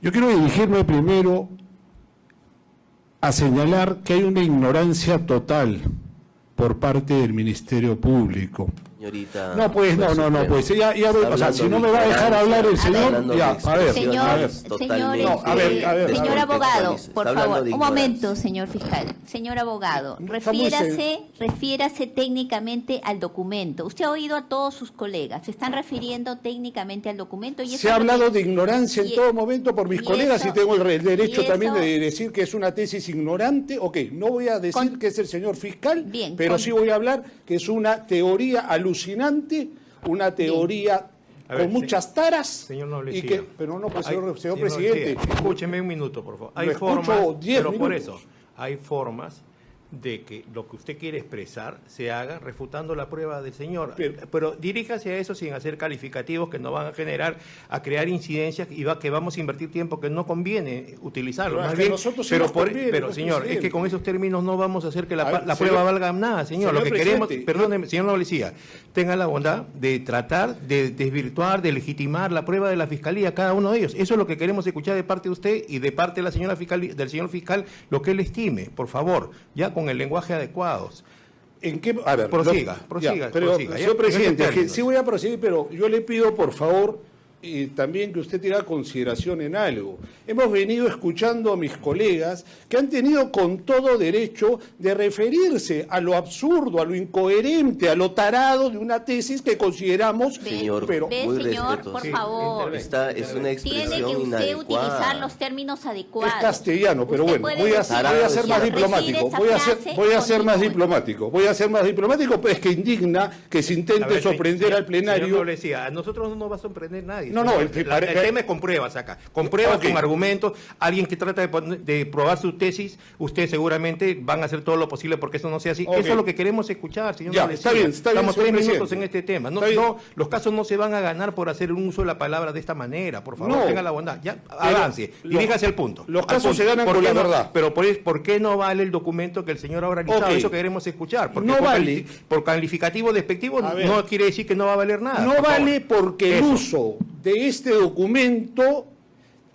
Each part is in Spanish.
Yo quiero dirigirme primero a señalar que hay una ignorancia total por parte del Ministerio Público. Señorita, no, pues, no, pues, ya, o sea, si no me va a dejar hablar el señor, ya, a ver, señor abogado, por favor, un momento, señor fiscal. Señor abogado, refiérase técnicamente al documento. Usted ha oído a todos sus colegas, se están refiriendo técnicamente al documento. Y se ha hablado de ignorancia en todo momento por mis colegas y tengo el derecho también de decir que es una tesis ignorante. Ok, no voy a decir que es el señor fiscal, pero sí voy a hablar que es una teoría alucinante, una teoría con muchas taras. Señor Noblecía, y que, pero no, pues, señor presidente. Escúcheme un minuto, por favor. Hay formas, pero por eso, hay formas de que lo que usted quiere expresar se haga refutando la prueba del señor. Pero diríjase a eso sin hacer calificativos que nos van a crear incidencias y que vamos a invertir tiempo que no conviene utilizarlo. Más bien, pero señor, es que con esos términos no vamos a hacer que la prueba valga nada, señor. Lo que queremos, perdóneme, señor Noblecía, tenga la bondad de tratar de desvirtuar, de legitimar la prueba de la Fiscalía, cada uno de ellos. Eso es lo que queremos escuchar de parte de usted y de parte de la señora fiscal, del señor fiscal, lo que él estime, por favor, ya con el lenguaje adecuado. ¿En qué? A ver, prosiga. Señor presidente, sí voy a proseguir, pero yo le pido, por favor, y también que usted tenga consideración en algo. Hemos venido escuchando a mis colegas que han tenido con todo derecho de referirse a lo absurdo, a lo incoherente, a lo tarado de una tesis que consideramos... Señor, señor, por favor. Esta es una expresión tiene que usted inadecuada. Utilizar los términos adecuados. Es castellano, pero bueno, voy a ser más diplomático. Voy a ser más diplomático, pues que indigna que se intente sorprender al plenario. Señor Noblecía, a nosotros no nos va a sorprender nadie. No, el tema es con pruebas acá. Con pruebas, con argumentos. Alguien que trata de probar su tesis, usted seguramente van a hacer todo lo posible porque eso no sea así. Eso es lo que queremos escuchar, señor. Ya, está bien. Estamos 3 minutos en este tema. No, los casos no se van a ganar por hacer un uso de la palabra de esta manera. Por favor, tenga la bondad. Ya, avance. Diríjase al punto. Los casos se ganan con la verdad. Pero ¿por qué no vale el documento que el señor ha realizado? Eso queremos escuchar. Porque no vale. Por calificativo despectivo no quiere decir que no va a valer nada. No vale porque el uso de este documento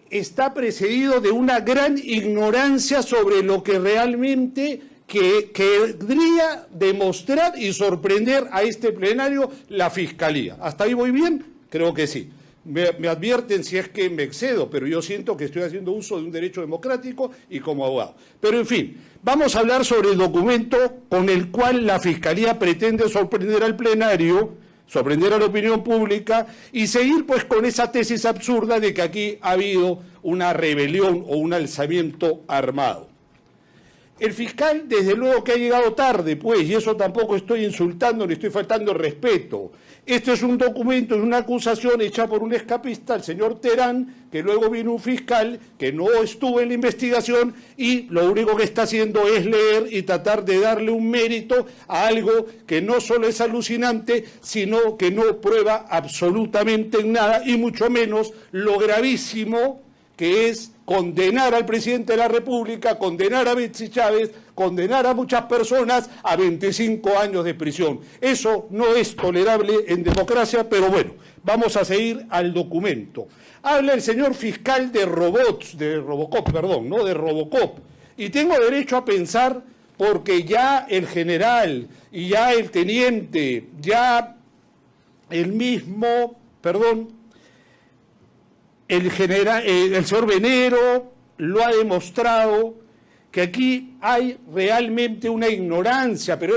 está precedido de una gran ignorancia sobre lo que realmente querría demostrar y sorprender a este plenario la Fiscalía. ¿Hasta ahí voy bien? Creo que sí. Me advierten si es que me excedo, pero yo siento que estoy haciendo uso de un derecho democrático y como abogado. Pero en fin, vamos a hablar sobre el documento con el cual la Fiscalía pretende sorprender al plenario, sorprender a la opinión pública y seguir pues con esa tesis absurda de que aquí ha habido una rebelión o un alzamiento armado. El fiscal desde luego que ha llegado tarde pues, y eso tampoco estoy insultando ni estoy faltando el respeto. Esto es un documento, es una acusación hecha por un escapista, el señor Terán, que luego vino un fiscal que no estuvo en la investigación y lo único que está haciendo es leer y tratar de darle un mérito a algo que no solo es alucinante, sino que no prueba absolutamente en nada y mucho menos lo gravísimo que es condenar al presidente de la República, condenar a Betsy Chávez, condenar a muchas personas a 25 años de prisión. Eso no es tolerable en democracia, pero bueno, vamos a seguir al documento. Habla el señor fiscal de Robocop, y tengo derecho a pensar porque ya el general y ya el teniente, ya el mismo, el señor Venero lo ha demostrado que aquí hay realmente una ignorancia, pero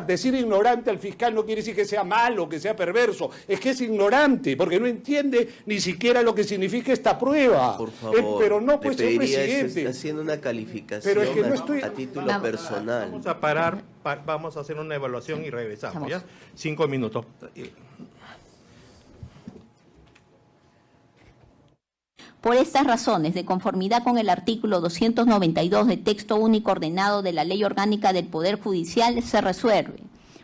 decir ignorante al fiscal no quiere decir que sea malo, que sea perverso, es que es ignorante, porque no entiende ni siquiera lo que significa esta prueba. Por favor, pero no, pues, señor presidente. Está haciendo una calificación pero es que no estoy... a título personal. Vamos a parar, vamos a hacer una evaluación y regresamos, ¿ya? 5 minutos. Por estas razones, de conformidad con el artículo 292 del texto único ordenado de la Ley Orgánica del Poder Judicial, se resuelve.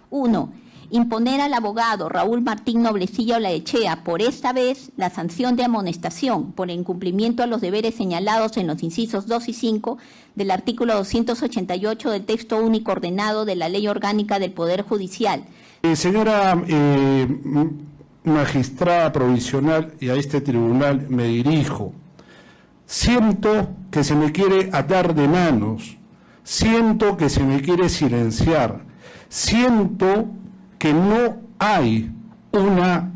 1. Imponer al abogado Raúl Martín Noblecilla Olaechea, por esta vez, la sanción de amonestación por incumplimiento a los deberes señalados en los incisos 2 y 5 del artículo 288 del texto único ordenado de la Ley Orgánica del Poder Judicial. Señora magistrada provisional, y a este tribunal me dirijo. siento que se me quiere atar de manos, siento que se me quiere silenciar, siento que no hay una,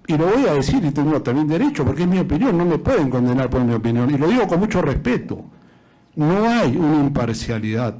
y lo voy a decir y tengo también derecho porque es mi opinión, no me pueden condenar por mi opinión, y lo digo con mucho respeto, no hay una imparcialidad.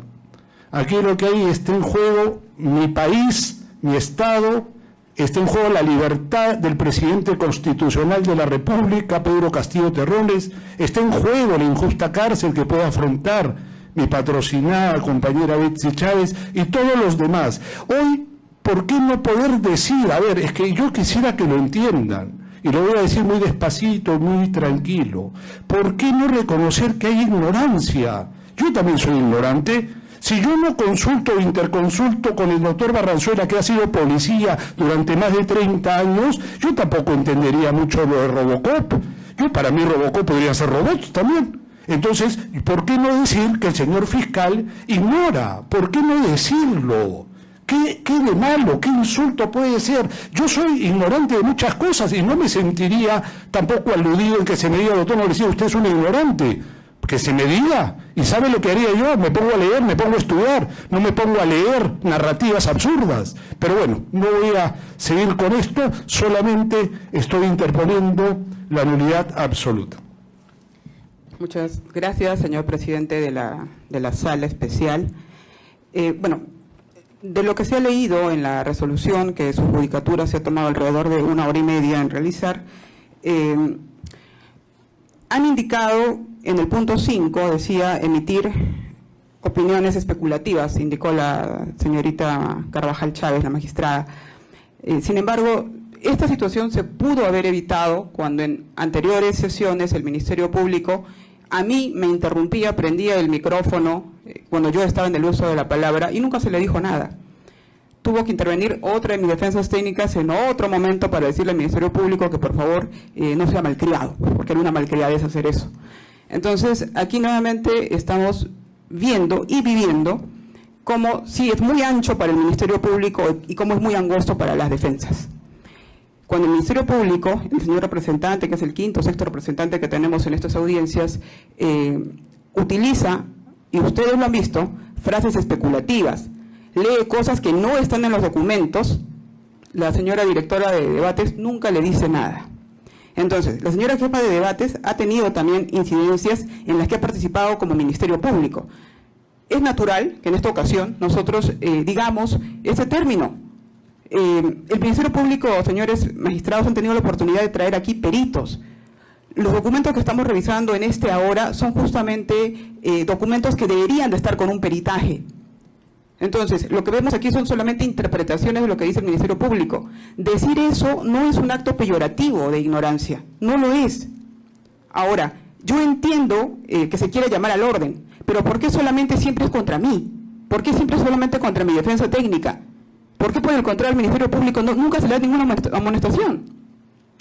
Aquí lo que hay está en juego mi país, mi Estado, está en juego la libertad del presidente constitucional de la República, Pedro Castillo Terrones, está en juego la injusta cárcel que puede afrontar mi patrocinada compañera Betsy Chávez y todos los demás. Hoy, ¿por qué no poder decir? A ver, es que yo quisiera que lo entiendan, y lo voy a decir muy despacito, muy tranquilo. ¿Por qué no reconocer que hay ignorancia? Yo también soy ignorante. Si yo no consulto o interconsulto con el doctor Barranzuela, que ha sido policía durante más de 30 años, yo tampoco entendería mucho lo de Robocop. Para mí Robocop podría ser robots también. Entonces, ¿por qué no decir que el señor fiscal ignora? ¿Por qué no decirlo? ¿Qué de malo? ¿Qué insulto puede ser? Yo soy ignorante de muchas cosas y no me sentiría tampoco aludido en que se me diga, doctor, no le decía, usted es un ignorante. Que se me diga, y ¿sabe lo que haría yo? Me pongo a leer, me pongo a estudiar, no me pongo a leer narrativas absurdas. Pero bueno, no voy a seguir con esto, solamente estoy interponiendo la nulidad absoluta. Muchas gracias, señor presidente de la sala especial. Bueno, de lo que se ha leído en la resolución, que su judicatura se ha tomado alrededor de 1 hora y media en realizar, han indicado en el punto 5, decía, emitir opiniones especulativas, indicó la señorita Carvajal Chávez, la magistrada. Sin embargo, esta situación se pudo haber evitado cuando en anteriores sesiones el Ministerio Público a mí me interrumpía, prendía el micrófono cuando yo estaba en el uso de la palabra y nunca se le dijo nada. Tuvo que intervenir otra de mis defensas técnicas en otro momento para decirle al Ministerio Público que por favor no sea malcriado, porque era una malcriadez hacer eso. Entonces, aquí nuevamente estamos viendo y viviendo cómo sí es muy ancho para el Ministerio Público y cómo es muy angosto para las defensas. Cuando el Ministerio Público, el señor representante, que es el quinto o sexto representante que tenemos en estas audiencias, utiliza, y ustedes lo han visto, frases especulativas, lee cosas que no están en los documentos, la señora directora de debates nunca le dice nada. Entonces, la señora jefa de debates ha tenido también incidencias en las que ha participado como Ministerio Público. Es natural que en esta ocasión nosotros digamos ese término. El Ministerio Público, señores magistrados, han tenido la oportunidad de traer aquí peritos. Los documentos que estamos revisando en este ahora son justamente documentos que deberían de estar con un peritaje. Entonces, lo que vemos aquí son solamente interpretaciones de lo que dice el Ministerio Público. Decir eso no es un acto peyorativo de ignorancia, no lo es. Ahora, yo entiendo que se quiere llamar al orden, pero ¿por qué solamente siempre es contra mí? ¿Por qué siempre solamente contra mi defensa técnica? ¿Por qué por el contrario al Ministerio Público nunca se le da ninguna amonestación?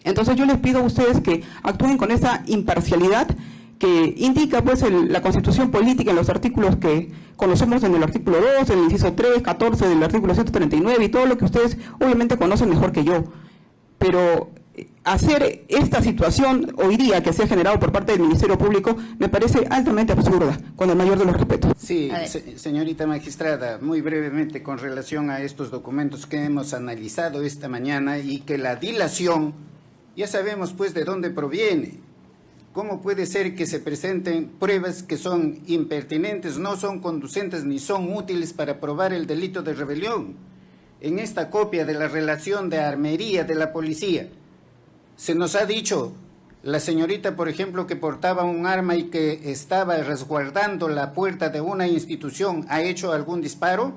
Entonces yo les pido a ustedes que actúen con esa imparcialidad que indica pues la Constitución política en los artículos que conocemos en el artículo 2, en el inciso 3, 14 del artículo 139 y todo lo que ustedes obviamente conocen mejor que yo. Pero hacer esta situación hoy día que se ha generado por parte del Ministerio Público me parece altamente absurda, con el mayor de los respetos. Sí, señorita magistrada, muy brevemente con relación a estos documentos que hemos analizado esta mañana y que la dilación, ya sabemos pues de dónde proviene. ¿Cómo puede ser que se presenten pruebas que son impertinentes, no son conducentes ni son útiles para probar el delito de rebelión? En esta copia de la relación de armería de la policía, se nos ha dicho, la señorita, por ejemplo, que portaba un arma y que estaba resguardando la puerta de una institución, ¿ha hecho algún disparo?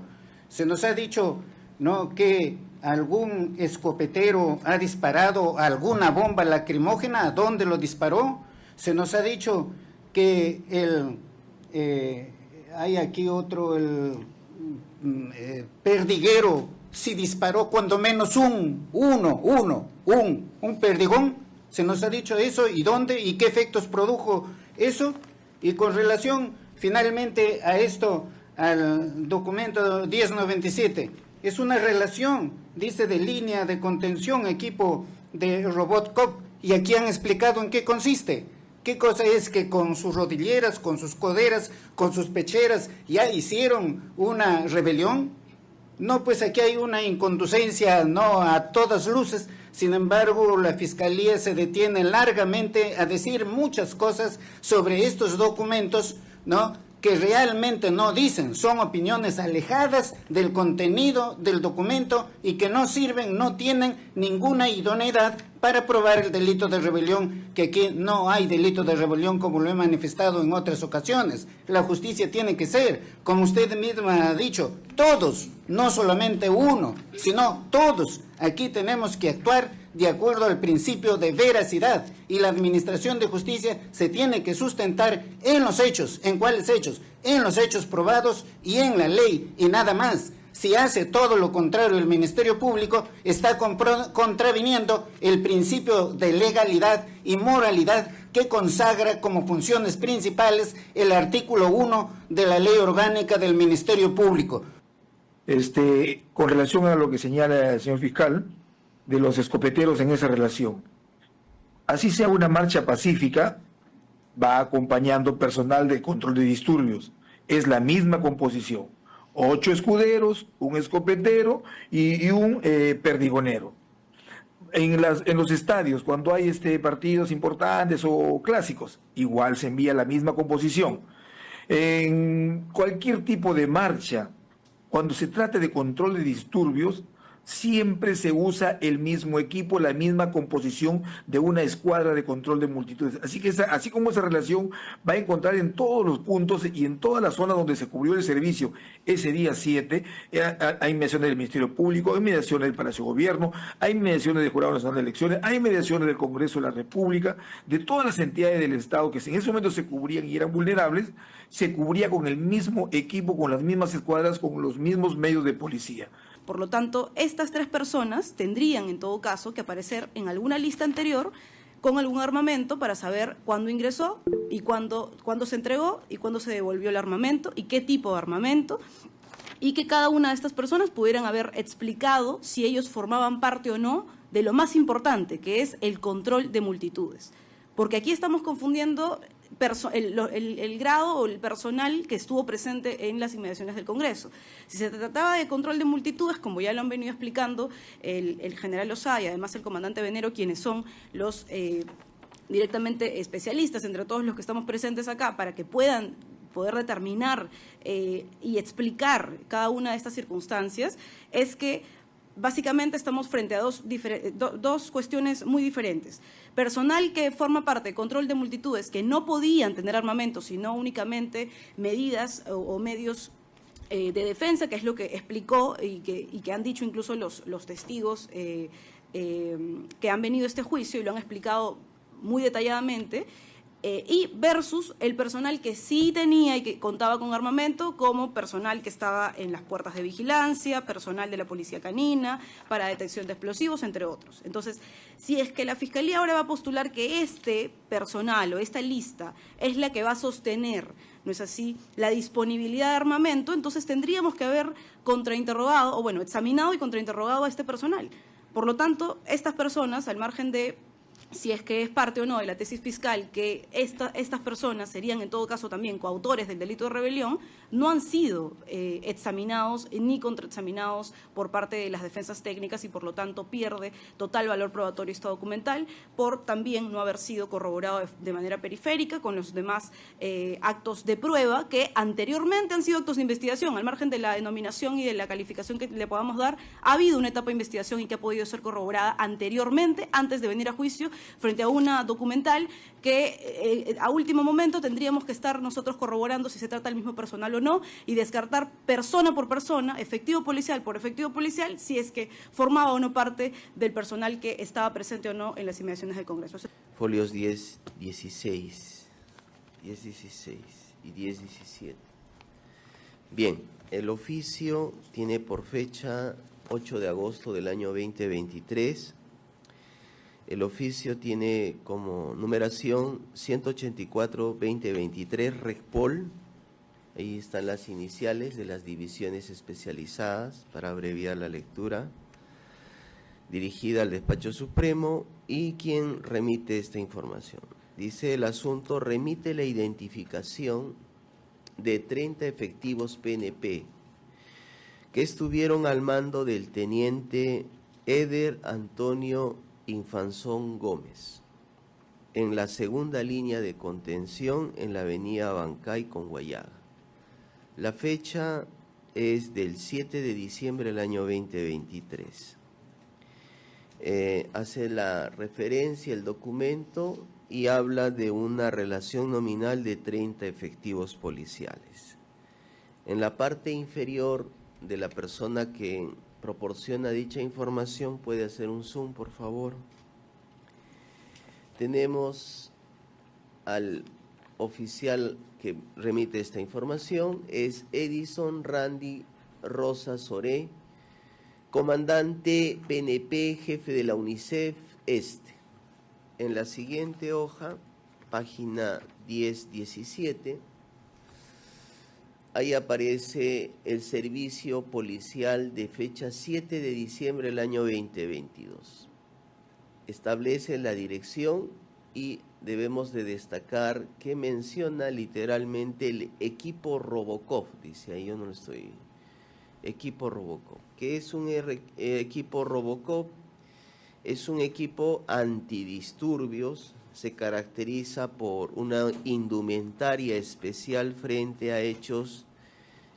Se nos ha dicho, ¿no?, que algún escopetero ha disparado alguna bomba lacrimógena, ¿dónde lo disparó? Se nos ha dicho que hay aquí otro, el perdiguero, sí disparó cuando menos un perdigón. Se nos ha dicho eso, ¿y dónde? ¿Y qué efectos produjo eso? Y con relación finalmente a esto, al documento 1097, es una relación, dice, de línea de contención, equipo de Robocop, y aquí han explicado en qué consiste. ¿Qué cosa es que con sus rodilleras, con sus coderas, con sus pecheras ya hicieron una rebelión? No, pues aquí hay una inconducencia, no a todas luces. Sin embargo, la Fiscalía se detiene largamente a decir muchas cosas sobre estos documentos, ¿no?, que realmente no dicen, son opiniones alejadas del contenido del documento y que no sirven, no tienen ninguna idoneidad para probar el delito de rebelión, que aquí no hay delito de rebelión como lo he manifestado en otras ocasiones. La justicia tiene que ser, como usted misma ha dicho, todos, no solamente uno, sino todos. Aquí tenemos que actuar de acuerdo al principio de veracidad y la administración de justicia se tiene que sustentar en los hechos. ¿En cuáles hechos? En los hechos probados y en la ley y nada más. Si hace todo lo contrario el Ministerio Público, está contraviniendo el principio de legalidad y moralidad que consagra como funciones principales el artículo 1 de la Ley Orgánica del Ministerio Público. Con relación a lo que señala el señor fiscal, de los escopeteros en esa relación. Así sea una marcha pacífica, va acompañando personal de control de disturbios. Es la misma composición. 8 escuderos, un escopetero y un perdigonero. En los estadios, cuando hay partidos importantes o clásicos, igual se envía la misma composición. En cualquier tipo de marcha, cuando se trate de control de disturbios, siempre se usa el mismo equipo, la misma composición de una escuadra de control de multitudes. Así que así como esa relación va a encontrar en todos los puntos y en todas las zonas donde se cubrió el servicio ese día 7, hay mediaciones del Ministerio Público, hay mediaciones del Palacio de Gobierno, hay mediaciones del Jurado Nacional de Elecciones, hay mediaciones del Congreso de la República, de todas las entidades del Estado que en ese momento se cubrían y eran vulnerables, se cubría con el mismo equipo, con las mismas escuadras, con los mismos medios de policía. Por lo tanto, estas 3 personas tendrían, en todo caso, que aparecer en alguna lista anterior con algún armamento para saber cuándo ingresó y cuándo se entregó y cuándo se devolvió el armamento y qué tipo de armamento, y que cada una de estas personas pudieran haber explicado si ellos formaban parte o no de lo más importante, que es el control de multitudes. Porque aquí estamos confundiendo el grado o el personal que estuvo presente en las inmediaciones del Congreso. Si se trataba de control de multitudes, como ya lo han venido explicando el general Lozada y además el comandante Venero, quienes son los directamente especialistas entre todos los que estamos presentes acá, para que puedan poder determinar y explicar cada una de estas circunstancias, es que básicamente estamos frente a dos cuestiones muy diferentes. Personal que forma parte de control de multitudes, que no podían tener armamento, sino únicamente medidas o medios de defensa, que es lo que explicó y que han dicho incluso los testigos que han venido a este juicio y lo han explicado muy detalladamente, y versus el personal que sí tenía y que contaba con armamento, como personal que estaba en las puertas de vigilancia, personal de la policía canina, para detección de explosivos, entre otros. Entonces, si es que la Fiscalía ahora va a postular que este personal o esta lista es la que va a sostener, ¿no es así?, la disponibilidad de armamento, entonces tendríamos que haber contrainterrogado, o bueno, examinado y contrainterrogado a este personal. Por lo tanto, estas personas, al margen de si es que es parte o no de la tesis fiscal que estas personas serían en todo caso también coautores del delito de rebelión, no han sido examinados ni contraexaminados por parte de las defensas técnicas y por lo tanto pierde total valor probatorio esta documental por también no haber sido corroborado de manera periférica con los demás actos de prueba que anteriormente han sido actos de investigación. Al margen de la denominación y de la calificación que le podamos dar, ha habido una etapa de investigación y que ha podido ser corroborada anteriormente, antes de venir a juicio, frente a una documental que a último momento tendríamos que estar nosotros corroborando si se trata del mismo personal o no y descartar persona por persona, efectivo policial por efectivo policial, si es que formaba o no parte del personal que estaba presente o no en las inmediaciones del Congreso. Folios 10, 16 y 10-17. Bien, el oficio tiene por fecha 8 de agosto del año 2023. El oficio tiene como numeración 184-2023 Respol. Ahí están las iniciales de las divisiones especializadas para abreviar la lectura. Dirigida al Despacho Supremo y quien remite esta información. Dice el asunto, remite la identificación de 30 efectivos PNP que estuvieron al mando del teniente Eder Antonio Infanzón Gómez en la segunda línea de contención en la avenida Abancay con Guayaga. La fecha es del 7 de diciembre del año 2023. Hace la referencia el documento y habla de una relación nominal de 30 efectivos policiales. En la parte inferior de la persona que proporciona dicha información, puede hacer un zoom, por favor. Tenemos al oficial que remite esta información, es Edison Randy Rosa Soré, comandante PNP, jefe de la UNICEF Este. En la siguiente hoja, página 10-17, ahí aparece el servicio policial de fecha 7 de diciembre del año 2022. Establece la dirección y debemos de destacar que menciona literalmente el equipo Robocop, dice ahí, yo no lo estoy... Equipo Robocop. ¿Qué es un equipo Robocop? Es un equipo antidisturbios, se caracteriza por una indumentaria especial frente a hechos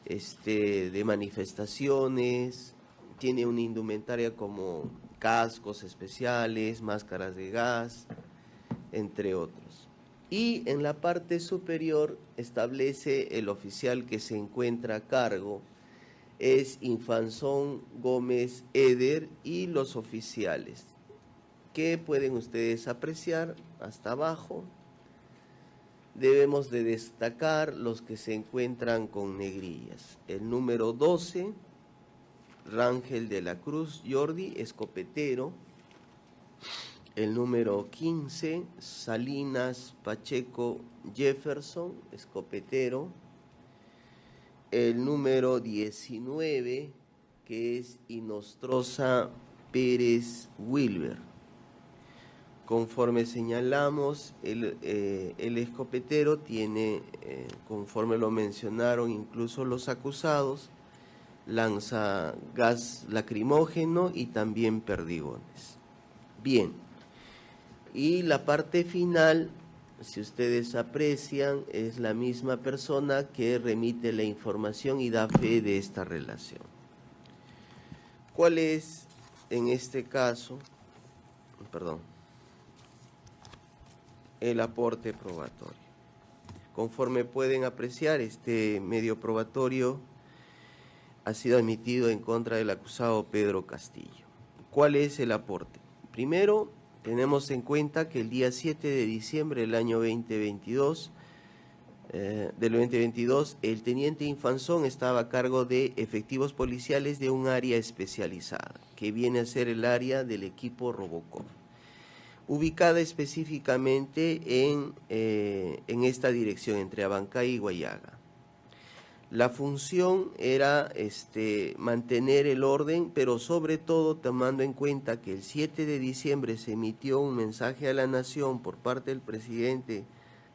de manifestaciones, tiene una indumentaria como cascos especiales, máscaras de gas, entre otros. Y en la parte superior establece el oficial que se encuentra a cargo, es Infanzón Gómez Eder, y los oficiales, que pueden ustedes apreciar hasta abajo. Debemos de destacar los que se encuentran con negrillas. El número 12, Rangel de la Cruz Jordi, escopetero. El número 15, Salinas Pacheco Jefferson, escopetero. El número 19, que es Inostroza Pérez Wilber. Conforme señalamos, el escopetero tiene, conforme lo mencionaron incluso los acusados, lanza gas lacrimógeno y también perdigones. Bien, y la parte final, si ustedes aprecian, es la misma persona que remite la información y da fe de esta relación. ¿Cuál es, en este caso, el aporte probatorio? Conforme pueden apreciar, este medio probatorio ha sido emitido en contra del acusado Pedro Castillo. ¿Cuál es el aporte? Primero, tenemos en cuenta que el día 7 de diciembre del año 2022, el teniente Infanzón estaba a cargo de efectivos policiales de un área especializada, que viene a ser el área del equipo Robocop, ubicada específicamente en esta dirección, entre Abancay y Guayaga. La función era mantener el orden, pero sobre todo tomando en cuenta que el 7 de diciembre se emitió un mensaje a la nación por parte del presidente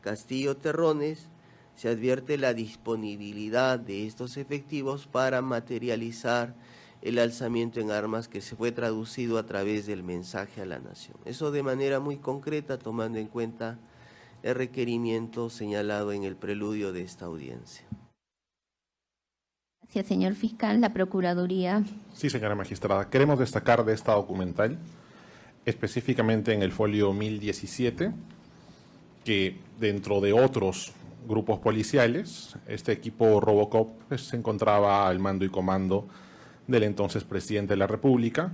Castillo Terrones, se advierte la disponibilidad de estos efectivos para materializar el alzamiento en armas que se fue traducido a través del mensaje a la nación. Eso de manera muy concreta, tomando en cuenta el requerimiento señalado en el preludio de esta audiencia. Gracias, señor fiscal. La Procuraduría. Sí, señora magistrada. Queremos destacar de esta documental, específicamente en el folio 1017, que dentro de otros grupos policiales, este equipo Robocop se encontraba al mando y comando del entonces presidente de la República,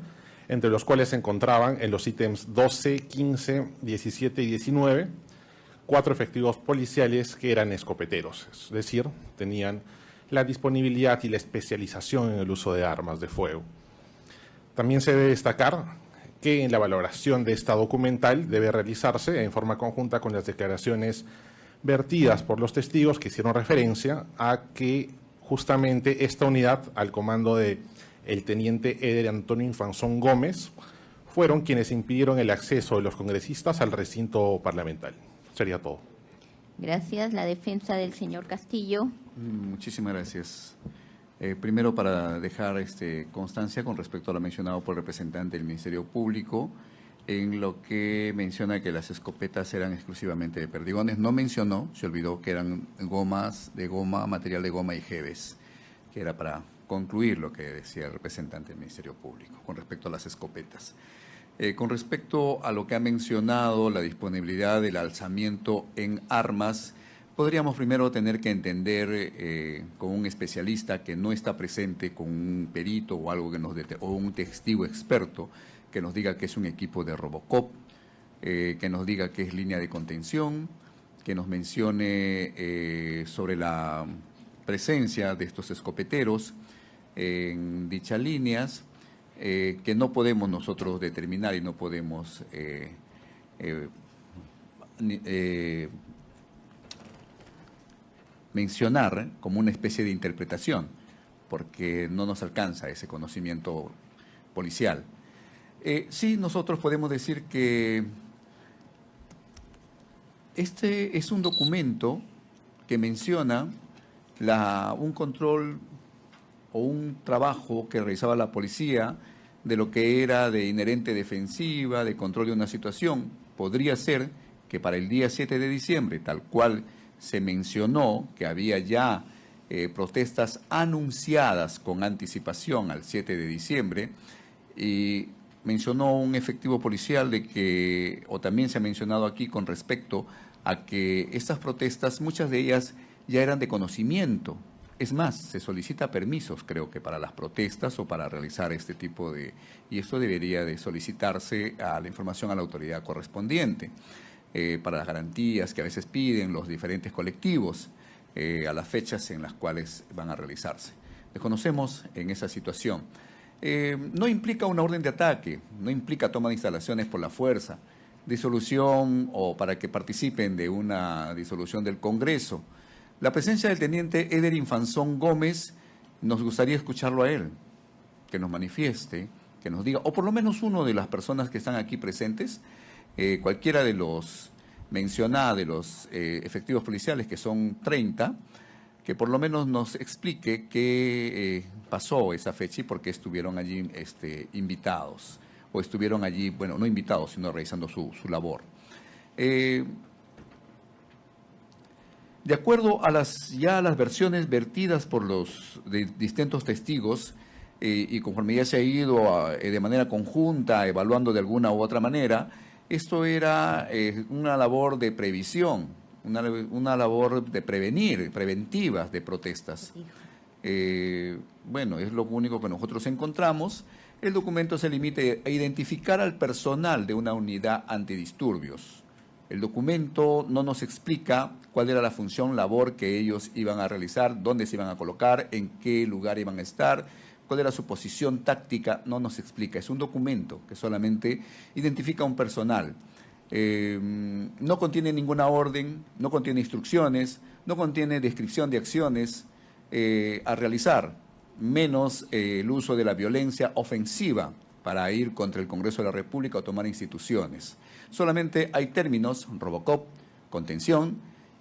entre los cuales se encontraban en los ítems 12, 15, 17 y 19, 4 efectivos policiales que eran escopeteros, es decir, tenían la disponibilidad y la especialización en el uso de armas de fuego. También se debe destacar que en la valoración de esta documental debe realizarse en forma conjunta con las declaraciones vertidas por los testigos que hicieron referencia a que justamente esta unidad, al comando de el teniente Eder Antonio Infanzón Gómez, fueron quienes impidieron el acceso de los congresistas al recinto parlamentario. Sería todo. Gracias. La defensa del señor Castillo. Muchísimas gracias. Primero, para dejar constancia con respecto a lo mencionado por el representante del Ministerio Público, en lo que menciona que las escopetas eran exclusivamente de perdigones. No mencionó, se olvidó que eran gomas de goma, material de goma y jebes, que era para concluir lo que decía el representante del Ministerio Público con respecto a las escopetas. Con respecto a lo que ha mencionado, la disponibilidad del alzamiento en armas, podríamos primero tener que entender con un especialista que no está presente, con un perito o algo que o un testigo experto que nos diga que es un equipo de Robocop, que nos diga que es línea de contención, que nos mencione sobre la presencia de estos escopeteros en dichas líneas, que no podemos nosotros determinar y no podemos mencionar como una especie de interpretación, porque no nos alcanza ese conocimiento policial. Sí, nosotros podemos decir que este es un documento que menciona un control o un trabajo que realizaba la policía de lo que era de inherente defensiva, de control de una situación. Podría ser que para el día 7 de diciembre, tal cual se mencionó que había ya protestas anunciadas con anticipación al 7 de diciembre, y mencionó un efectivo policial o también se ha mencionado aquí con respecto a que estas protestas, muchas de ellas ya eran de conocimiento. Es más, se solicita permisos, creo que para las protestas o para realizar este tipo de... Y esto debería de solicitarse a la información a la autoridad correspondiente, para las garantías que a veces piden los diferentes colectivos, a las fechas en las cuales van a realizarse. Desconocemos en esa situación. No implica una orden de ataque, no implica toma de instalaciones por la fuerza, disolución o para que participen de una disolución del Congreso. La presencia del teniente Eder Infanzón Gómez, nos gustaría escucharlo a él, que nos manifieste, que nos diga, o por lo menos uno de las personas que están aquí presentes, cualquiera de los mencionados, de los efectivos policiales, que son 30, que por lo menos nos explique qué pasó esa fecha y por qué estuvieron allí invitados, o estuvieron allí, bueno, no invitados, sino realizando su labor. De acuerdo a las versiones vertidas por los distintos testigos, y conforme ya se ha ido de manera conjunta evaluando de alguna u otra manera, esto era una labor de previsión, una labor de preventivas de protestas. Bueno, es lo único que nosotros encontramos. El documento se limita a identificar al personal de una unidad antidisturbios. El documento no nos explica cuál era la función, labor que ellos iban a realizar, dónde se iban a colocar, en qué lugar iban a estar, cuál era su posición táctica, no nos explica. Es un documento que solamente identifica a un personal. No contiene ninguna orden, no contiene instrucciones, no contiene descripción de acciones a realizar, menos el uso de la violencia ofensiva para ir contra el Congreso de la República o tomar instituciones. Solamente hay términos, Robocop, contención,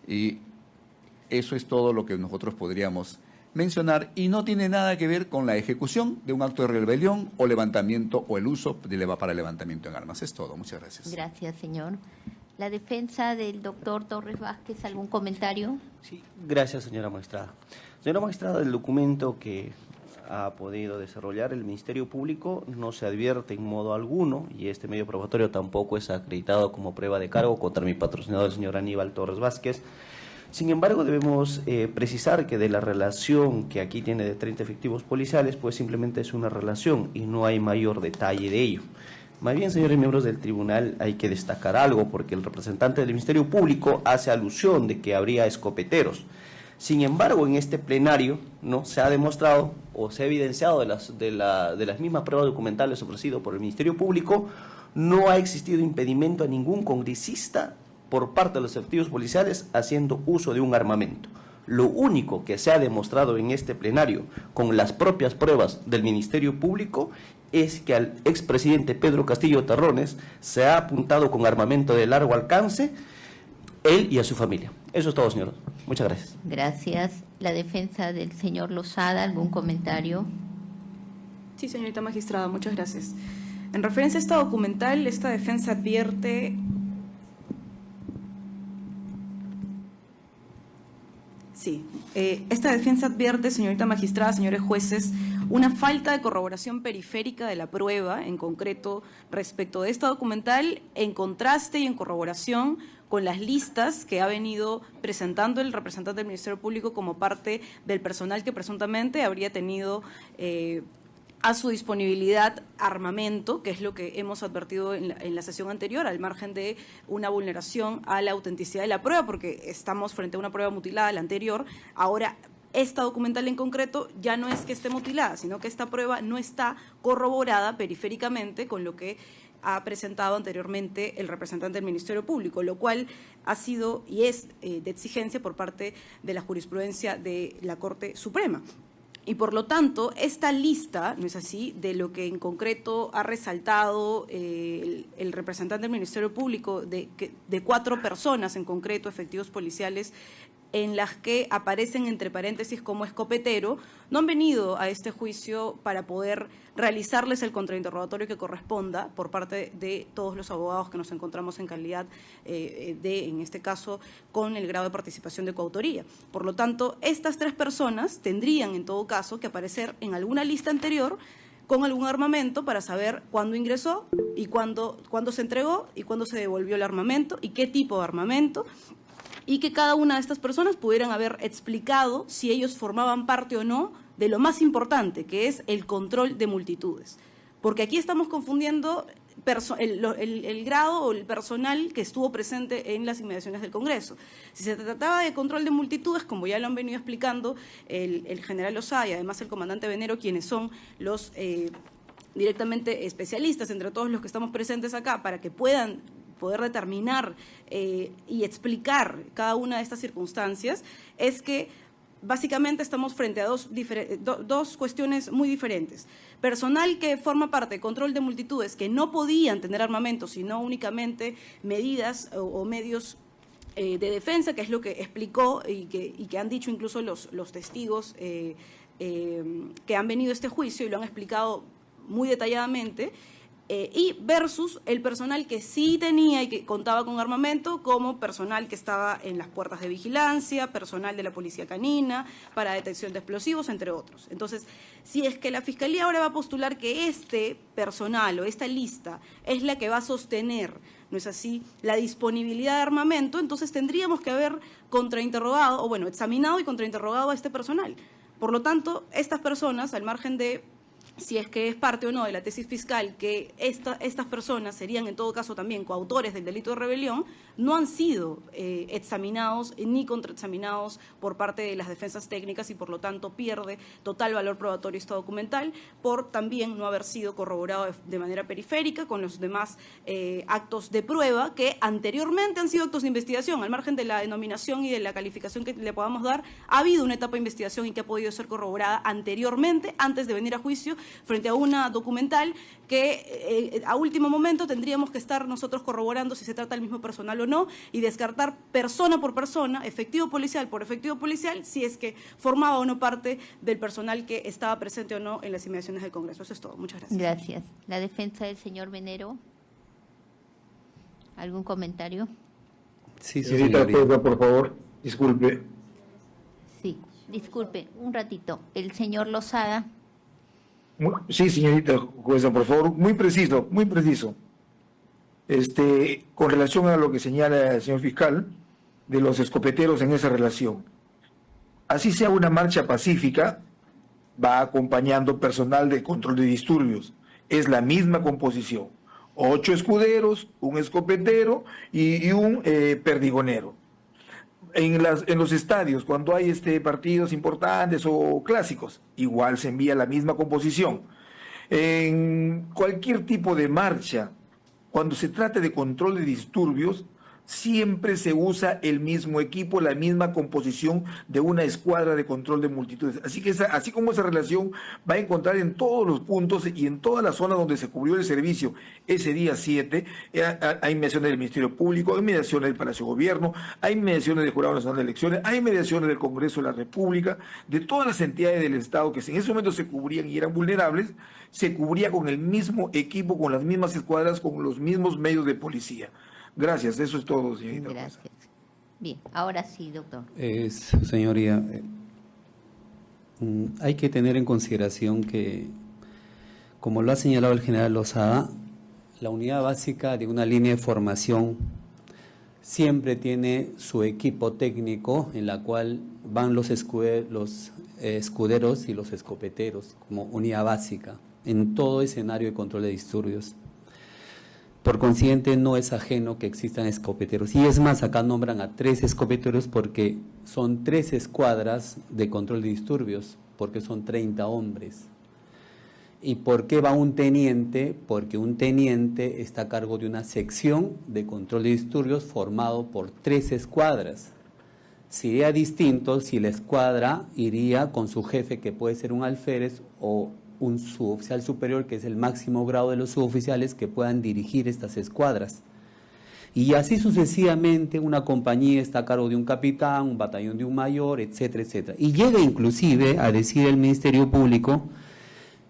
y eso es todo lo que nosotros podríamos mencionar, y no tiene nada que ver con la ejecución de un acto de rebelión o levantamiento o el uso para el levantamiento en armas. Es todo. Muchas gracias. Gracias, señor. La defensa del doctor Torres Vázquez, ¿algún comentario? Sí, gracias, señora magistrada. Señora magistrada, el documento que ha podido desarrollar el Ministerio Público no se advierte en modo alguno, y este medio probatorio tampoco es acreditado como prueba de cargo contra mi patrocinador, el señor Aníbal Torres Vázquez. Sin embargo, debemos precisar que de la relación que aquí tiene de 30 efectivos policiales, pues simplemente es una relación y no hay mayor detalle de ello. Más bien, señores miembros del tribunal, hay que destacar algo, porque el representante del Ministerio Público hace alusión de que habría escopeteros. Sin embargo, en este plenario no se ha demostrado o se ha evidenciado de las mismas pruebas documentales ofrecidas por el Ministerio Público, no ha existido impedimento a ningún congresista por parte de los efectivos policiales haciendo uso de un armamento. Lo único que se ha demostrado en este plenario con las propias pruebas del Ministerio Público es que al expresidente Pedro Castillo Terrones se ha apuntado con armamento de largo alcance él y a su familia. Eso es todo, señor. Muchas gracias. Gracias. La defensa del señor Lozada, ¿algún comentario? Sí, señorita magistrada, muchas gracias. En referencia a esta documental, esta defensa advierte... Sí, esta defensa advierte, señorita magistrada, señores jueces, una falta de corroboración periférica de la prueba, en concreto respecto de esta documental, en contraste y en corroboración con las listas que ha venido presentando el representante del Ministerio Público como parte del personal que presuntamente habría tenido a su disponibilidad armamento, que es lo que hemos advertido en la sesión anterior, al margen de una vulneración a la autenticidad de la prueba, porque estamos frente a una prueba mutilada, la anterior. Ahora, esta documental en concreto ya no es que esté mutilada, sino que esta prueba no está corroborada periféricamente con lo que ha presentado anteriormente el representante del Ministerio Público, lo cual ha sido y es de exigencia por parte de la jurisprudencia de la Corte Suprema. Y por lo tanto, esta lista, ¿no es así?, de lo que en concreto ha resaltado el representante del Ministerio Público, de 4 personas en concreto, efectivos policiales, en las que aparecen entre paréntesis como escopetero, no han venido a este juicio para poder realizarles el contrainterrogatorio que corresponda por parte de todos los abogados que nos encontramos en calidad en este caso, con el grado de participación de coautoría. Por lo tanto, estas 3 personas tendrían en todo caso que aparecer en alguna lista anterior con algún armamento para saber cuándo ingresó y cuándo se entregó y cuándo se devolvió el armamento y qué tipo de armamento, y que cada una de estas personas pudieran haber explicado si ellos formaban parte o no de lo más importante, que es el control de multitudes. Porque aquí estamos confundiendo el grado o el personal que estuvo presente en las inmediaciones del Congreso. Si se trataba de control de multitudes, como ya lo han venido explicando el general Lozada y además el comandante Venero, quienes son los directamente especialistas entre todos los que estamos presentes acá, para que puedan poder determinar y explicar cada una de estas circunstancias, es que básicamente estamos frente a dos cuestiones muy diferentes. Personal que forma parte de control de multitudes que no podían tener armamento, sino únicamente medidas o medios de defensa, que es lo que explicó y que han dicho incluso los testigos que han venido a este juicio y lo han explicado muy detalladamente, y versus el personal que sí tenía y que contaba con armamento, como personal que estaba en las puertas de vigilancia, personal de la policía canina, para detección de explosivos, entre otros. Entonces, si es que la Fiscalía ahora va a postular que este personal o esta lista es la que va a sostener, ¿no es así?, la disponibilidad de armamento, entonces tendríamos que haber contrainterrogado, o bueno, examinado y contrainterrogado a este personal. Por lo tanto, estas personas, al margen de si es que es parte o no de la tesis fiscal, que estas personas serían en todo caso también coautores del delito de rebelión, no han sido examinados ni contraexaminados por parte de las defensas técnicas y por lo tanto pierde total valor probatorio esta documental por también no haber sido corroborado de manera periférica con los demás actos de prueba que anteriormente han sido actos de investigación. Al margen de la denominación y de la calificación que le podamos dar, ha habido una etapa de investigación y que ha podido ser corroborada anteriormente, antes de venir a juicio, frente a una documental que a último momento tendríamos que estar nosotros corroborando si se trata del mismo personal o no y descartar persona por persona, efectivo policial por efectivo policial, si es que formaba o no parte del personal que estaba presente o no en las inmediaciones del Congreso. Eso es todo. Muchas gracias. Gracias. La defensa del señor Venero. ¿Algún comentario? Sí, señorita, por favor, disculpe. Sí, disculpe, un ratito. El señor Lozada. Sí, señorita jueza, por favor, muy preciso, muy preciso. Con relación a lo que señala el señor fiscal, de los escopeteros en esa relación. Así sea una marcha pacífica, va acompañando personal de control de disturbios. Es la misma composición. 8 escuderos, un escopetero y un perdigonero. En los estadios, cuando hay partidos importantes o clásicos, igual se envía la misma composición. En cualquier tipo de marcha, cuando se trate de control de disturbios, siempre se usa el mismo equipo, la misma composición de una escuadra de control de multitudes. Así que así como esa relación va a encontrar en todos los puntos y en toda la zona donde se cubrió el servicio ese día 7, hay mediaciones del Ministerio Público, hay mediaciones del Palacio de Gobierno, hay mediaciones del Jurado Nacional de Elecciones, hay mediaciones del Congreso de la República, de todas las entidades del Estado que en ese momento se cubrían y eran vulnerables, se cubría con el mismo equipo, con las mismas escuadras, con los mismos medios de policía. Gracias, eso es todo, señorita. Gracias. Bien, ahora sí, doctor. Señoría, hay que tener en consideración que, como lo ha señalado el general Lozada, la unidad básica de una línea de formación siempre tiene su equipo técnico en la cual van los escuderos y los escopeteros como unidad básica en todo escenario de control de disturbios. Por consiguiente, no es ajeno que existan escopeteros. Y es más, acá nombran a 3 escopeteros porque son 3 escuadras de control de disturbios, porque son 30 hombres. ¿Y por qué va un teniente? Porque un teniente está a cargo de una sección de control de disturbios formado por 3 escuadras. Sería distinto si la escuadra iría con su jefe, que puede ser un alférez o un suboficial superior, que es el máximo grado de los suboficiales que puedan dirigir estas escuadras. Y así sucesivamente, una compañía está a cargo de un capitán, un batallón de un mayor, etcétera, etcétera. Y llega inclusive a decir el Ministerio Público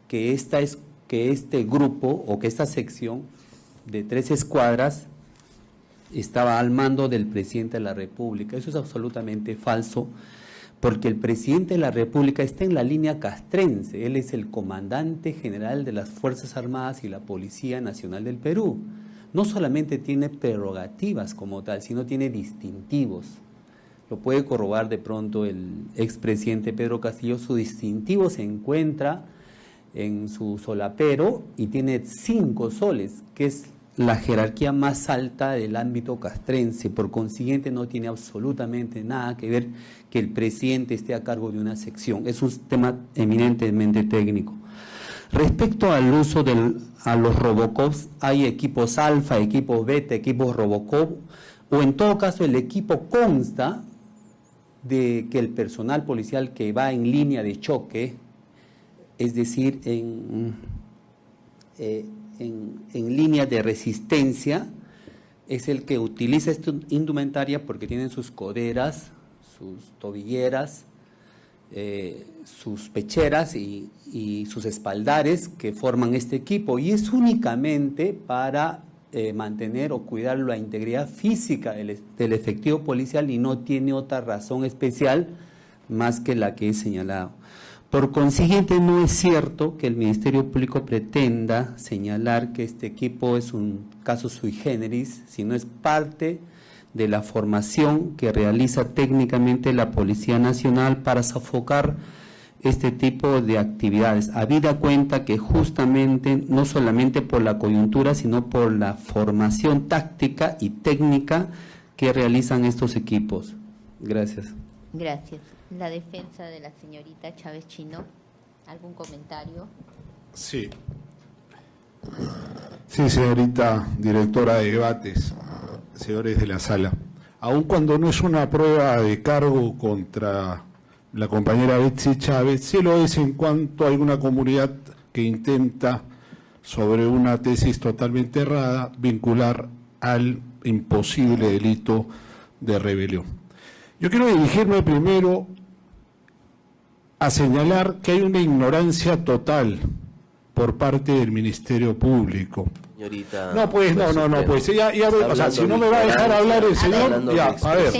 que este grupo o que esta sección de 3 escuadras estaba al mando del presidente de la República. Eso es absolutamente falso, porque el presidente de la República está en la línea castrense. Él es el comandante general de las Fuerzas Armadas y la Policía Nacional del Perú. No solamente tiene prerrogativas como tal, sino tiene distintivos. Lo puede corroborar de pronto el expresidente Pedro Castillo. Su distintivo se encuentra en su solapero y tiene 5 soles, que es la jerarquía más alta del ámbito castrense. Por consiguiente, no tiene absolutamente nada que ver que el presidente esté a cargo de una sección. Es un tema eminentemente técnico. Respecto al uso a los Robocops, hay equipos alfa, equipos beta, equipos Robocop, o en todo caso el equipo consta de que el personal policial que va en línea de choque, es decir, en línea de resistencia, es el que utiliza esta indumentaria porque tienen sus coderas, sus tobilleras, sus pecheras y sus espaldares que forman este equipo, y es únicamente para mantener o cuidar la integridad física del efectivo policial y no tiene otra razón especial más que la que he señalado. Por consiguiente, no es cierto que el Ministerio Público pretenda señalar que este equipo es un caso sui generis, sino es parte de la formación que realiza técnicamente la Policía Nacional para sofocar este tipo de actividades, habida cuenta que justamente no solamente por la coyuntura, sino por la formación táctica y técnica que realizan estos equipos. Gracias. Gracias. La defensa de la señorita Chávez Chino, ¿algún comentario? Sí. Sí, señorita directora de debates, señores de la sala. Aun cuando no es una prueba de cargo contra la compañera Betsy Chávez, sí lo es en cuanto a alguna comunidad que intenta, sobre una tesis totalmente errada, vincular al imposible delito de rebelión. Yo quiero dirigirme primero a señalar que hay una ignorancia total por parte del Ministerio Público. Señorita, no, pues, no, pues, ya, o sea, si no me va a dejar hablar el señor, ya, a ver,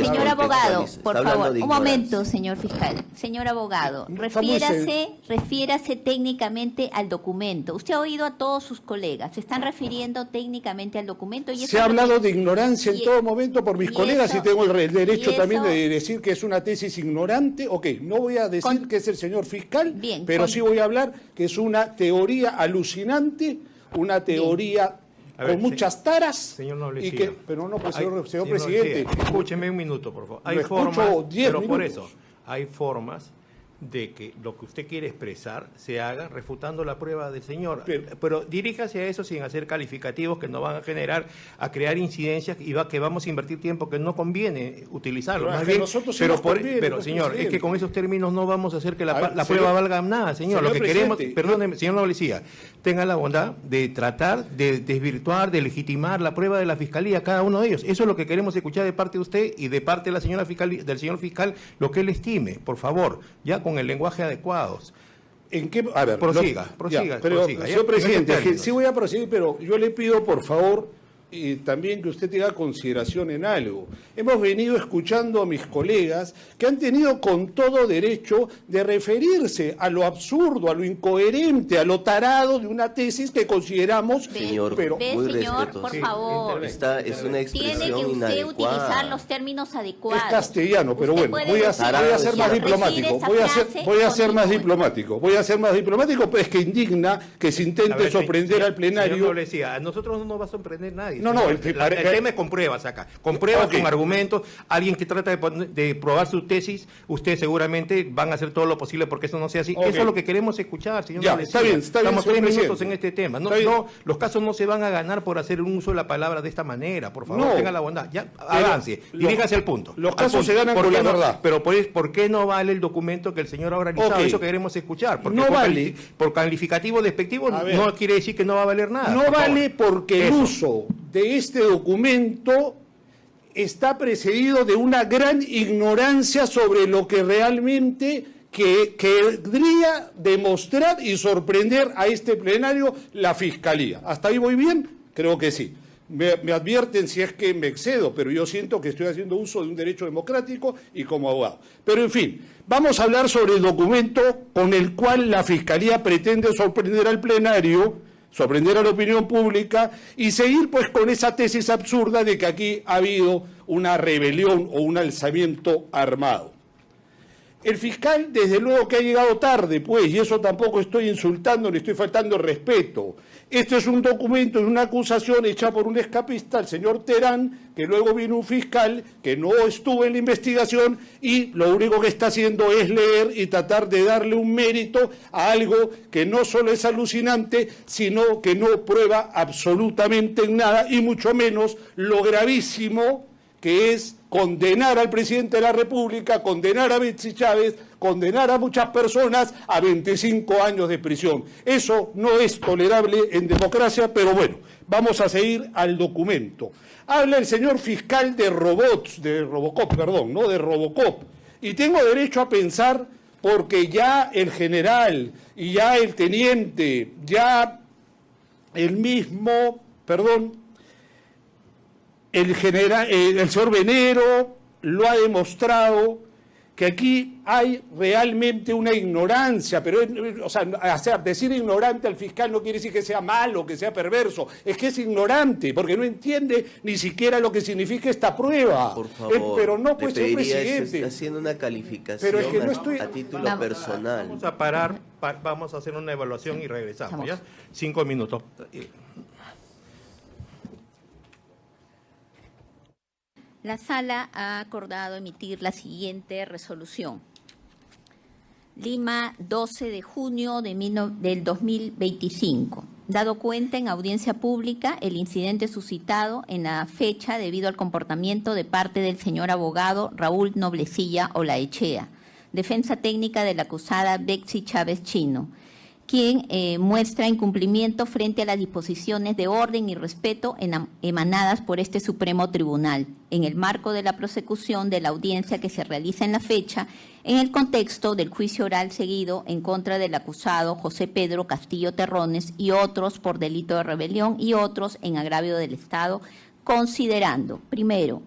señor abogado, por favor, un momento, señor fiscal. Señor abogado, refiérase técnicamente al documento. Usted ha oído a todos sus colegas, se están refiriendo técnicamente al documento. Y se ha hablado de ignorancia en todo momento por mis colegas y tengo el derecho también de decir que es una tesis ignorante. Ok, no voy a decir que es el señor fiscal, pero sí voy a hablar que es una teoría alucinante, una teoría con muchas taras. Señor Noble, pero no, pues, señor presidente. Escúcheme un minuto, por favor. Hay formas, pero por eso, hay formas de que lo que usted quiere expresar se haga refutando la prueba del señor. Pero diríjase a eso sin hacer calificativos que nos van a crear incidencias y que vamos a invertir tiempo que no conviene utilizarlo. Más bien, pero señor, es que con esos términos no vamos a hacer que la prueba valga nada, señor. Lo que queremos, perdóneme, señor Noblecía, tenga la bondad de tratar de desvirtuar, de legitimar la prueba de la Fiscalía, cada uno de ellos. Eso es lo que queremos escuchar de parte de usted y de parte de la señora fiscal, del señor fiscal, lo que él estime, por favor, ya con el lenguaje adecuado. ¿En qué? A ver, prosiga. Señor presidente, sí voy a proseguir, pero yo le pido, por favor, también que usted tenga consideración en algo. Hemos venido escuchando a mis colegas que han tenido con todo derecho de referirse a lo absurdo, a lo incoherente, a lo tarado de una tesis que consideramos... Señor, señor, por favor. Esta es una expresión tiene que usted inadecuada. utilizar los términos adecuados. Es castellano, pero bueno, voy a ser más diplomático. Voy a ser más diplomático, pero es que indigna que se intente sorprender al plenario. Señor Noblecía, a nosotros no nos va a sorprender nadie. No, el tema es con pruebas acá. Con pruebas, con argumentos. Alguien que trata de probar su tesis, usted seguramente van a hacer todo lo posible porque eso no sea así. Eso es lo que queremos escuchar, señor. Ya, está bien. Estamos 3 minutos en este tema. Los casos no se van a ganar por hacer un uso de la palabra de esta manera. Por favor, tenga la bondad. Ya, avance. Diríjase al punto. Los casos se ganan con la verdad. Pero ¿por qué no vale el documento que el señor ha realizado? Eso queremos escuchar. Porque no vale. Por calificativo despectivo no quiere decir que no va a valer nada. No vale porque el uso de este documento está precedido de una gran ignorancia sobre lo que realmente querría demostrar y sorprender a este plenario la Fiscalía. ¿Hasta ahí voy bien? Creo que sí. Me advierten si es que me excedo, pero yo siento que estoy haciendo uso de un derecho democrático y como abogado. Pero en fin, vamos a hablar sobre el documento con el cual la Fiscalía pretende sorprender al plenario, sorprender a la opinión pública y seguir pues con esa tesis absurda de que aquí ha habido una rebelión o un alzamiento armado. El fiscal, desde luego que ha llegado tarde, pues, y eso tampoco estoy insultando ni estoy faltando el respeto. Este es un documento, es una acusación hecha por un escapista, el señor Terán, que luego vino un fiscal que no estuvo en la investigación y lo único que está haciendo es leer y tratar de darle un mérito a algo que no solo es alucinante, sino que no prueba absolutamente en nada y mucho menos lo gravísimo que es condenar al presidente de la República, condenar a Betsy Chávez, condenar a muchas personas a 25 años de prisión. Eso no es tolerable en democracia, pero bueno, vamos a seguir al documento. Habla el señor fiscal de Robocop, y tengo derecho a pensar porque ya el general y ya el teniente, ya el mismo, el señor Venero lo ha demostrado que aquí hay realmente una ignorancia, pero decir ignorante al fiscal no quiere decir que sea malo, que sea perverso, es que es ignorante, porque no entiende ni siquiera lo que significa esta prueba. Por favor, pero no, pues, señor presidente. Haciendo una calificación pero es que no estoy... a título personal. Vamos a parar, vamos a hacer una evaluación y regresamos, ¿ya? 5 minutos. La Sala ha acordado emitir la siguiente resolución. Lima, 12 de junio del 2025. Dado cuenta en audiencia pública el incidente suscitado en la fecha debido al comportamiento de parte del señor abogado Raúl Noblecilla Olaechea, defensa técnica de la acusada Betsy Chávez Chino, quien muestra incumplimiento frente a las disposiciones de orden y respeto emanadas por este Supremo Tribunal, en el marco de la prosecución de la audiencia que se realiza en la fecha, en el contexto del juicio oral seguido en contra del acusado José Pedro Castillo Terrones y otros por delito de rebelión y otros en agravio del Estado, considerando, primero,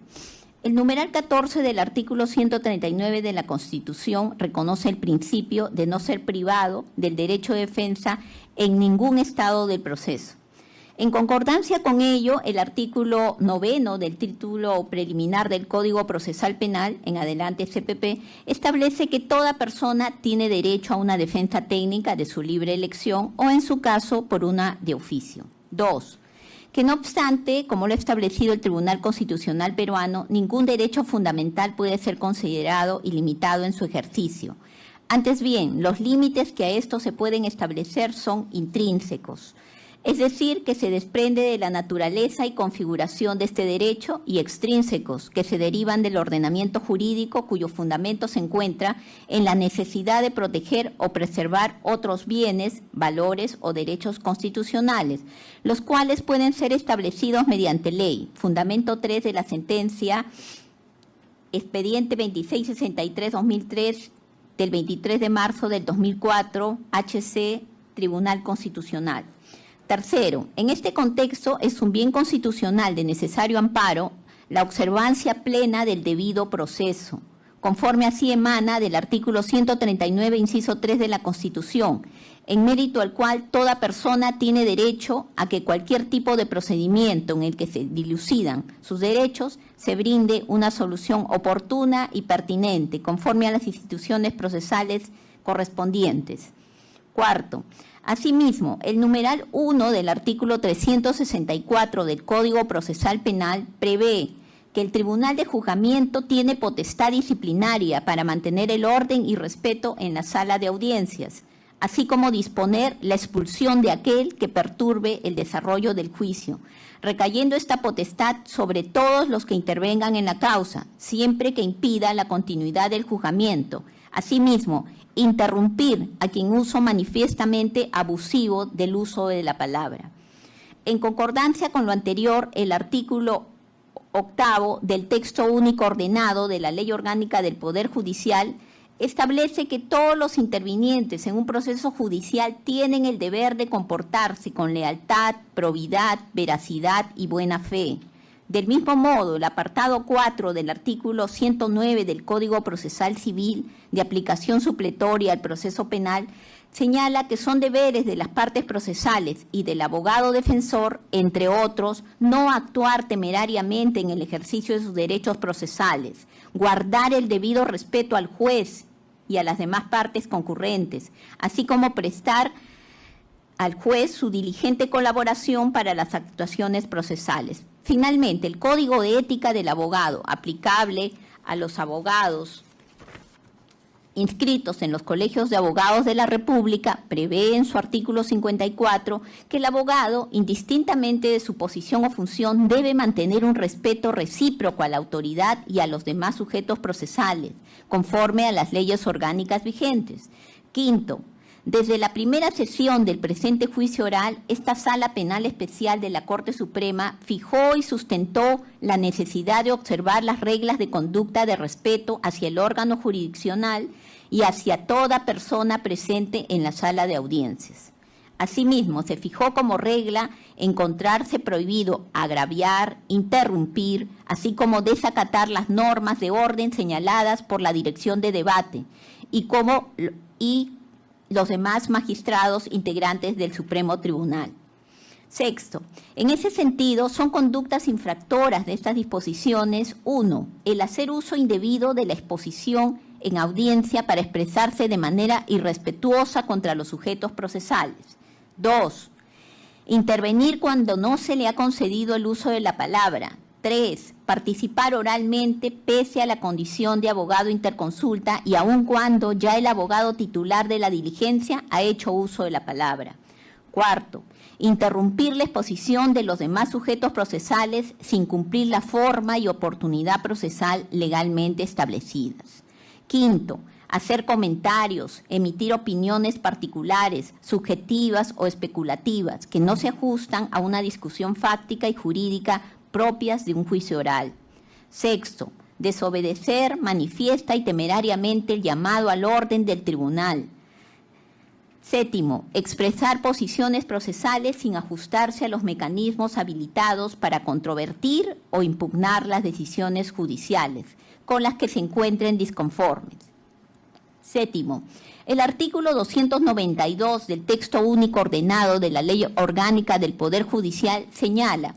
el numeral 14 del artículo 139 de la Constitución reconoce el principio de no ser privado del derecho de defensa en ningún estado del proceso. En concordancia con ello, el artículo 9 del título preliminar del Código Procesal Penal, en adelante CPP, establece que toda persona tiene derecho a una defensa técnica de su libre elección o, en su caso, por una de oficio. 2. Que no obstante, como lo ha establecido el Tribunal Constitucional peruano, ningún derecho fundamental puede ser considerado ilimitado en su ejercicio. Antes bien, los límites que a esto se pueden establecer son intrínsecos, es decir, que se desprende de la naturaleza y configuración de este derecho, y extrínsecos, que se derivan del ordenamiento jurídico cuyo fundamento se encuentra en la necesidad de proteger o preservar otros bienes, valores o derechos constitucionales, los cuales pueden ser establecidos mediante ley. Fundamento 3 de la sentencia expediente 2663-2003 del 23 de marzo del 2004, HC, Tribunal Constitucional. Tercero, en este contexto es un bien constitucional de necesario amparo la observancia plena del debido proceso, conforme así emana del artículo 139, inciso 3 de la Constitución, en mérito al cual toda persona tiene derecho a que cualquier tipo de procedimiento en el que se dilucidan sus derechos se brinde una solución oportuna y pertinente, conforme a las instituciones procesales correspondientes. Cuarto, asimismo, el numeral 1 del artículo 364 del Código Procesal Penal prevé que el Tribunal de Juzgamiento tiene potestad disciplinaria para mantener el orden y respeto en la sala de audiencias, así como disponer la expulsión de aquel que perturbe el desarrollo del juicio, recayendo esta potestad sobre todos los que intervengan en la causa, siempre que impida la continuidad del juzgamiento. Asimismo, interrumpir a quien uso manifiestamente abusivo del uso de la palabra. En concordancia con lo anterior, el artículo 8 del texto único ordenado de la Ley Orgánica del Poder Judicial establece que todos los intervinientes en un proceso judicial tienen el deber de comportarse con lealtad, probidad, veracidad y buena fe. Del mismo modo, el apartado 4 del artículo 109 del Código Procesal Civil de aplicación supletoria al proceso penal señala que son deberes de las partes procesales y del abogado defensor, entre otros, no actuar temerariamente en el ejercicio de sus derechos procesales, guardar el debido respeto al juez y a las demás partes concurrentes, así como prestar al juez su diligente colaboración para las actuaciones procesales. Finalmente, el Código de Ética del Abogado, aplicable a los abogados inscritos en los colegios de abogados de la República, prevé en su artículo 54 que el abogado, indistintamente de su posición o función, debe mantener un respeto recíproco a la autoridad y a los demás sujetos procesales, conforme a las leyes orgánicas vigentes. Quinto, desde la primera sesión del presente juicio oral, esta Sala Penal Especial de la Corte Suprema fijó y sustentó la necesidad de observar las reglas de conducta de respeto hacia el órgano jurisdiccional y hacia toda persona presente en la sala de audiencias. Asimismo, se fijó como regla encontrarse prohibido agraviar, interrumpir, así como desacatar las normas de orden señaladas por la Dirección de Debate y los demás magistrados integrantes del Supremo Tribunal. Sexto, en ese sentido, son conductas infractoras de estas disposiciones: 1. El hacer uso indebido de la exposición en audiencia para expresarse de manera irrespetuosa contra los sujetos procesales. 2. Intervenir cuando no se le ha concedido el uso de la palabra. 3. Participar oralmente pese a la condición de abogado interconsulta y aun cuando ya el abogado titular de la diligencia ha hecho uso de la palabra. 4. Interrumpir la exposición de los demás sujetos procesales sin cumplir la forma y oportunidad procesal legalmente establecidas. 5. Hacer comentarios, emitir opiniones particulares, subjetivas o especulativas que no se ajustan a una discusión fáctica y jurídica propias de un juicio oral. 6. Desobedecer manifiesta y temerariamente el llamado al orden del tribunal. 7. Expresar posiciones procesales sin ajustarse a los mecanismos habilitados para controvertir o impugnar las decisiones judiciales con las que se encuentren disconformes. 7. El artículo 292 del texto único ordenado de la Ley Orgánica del Poder Judicial señala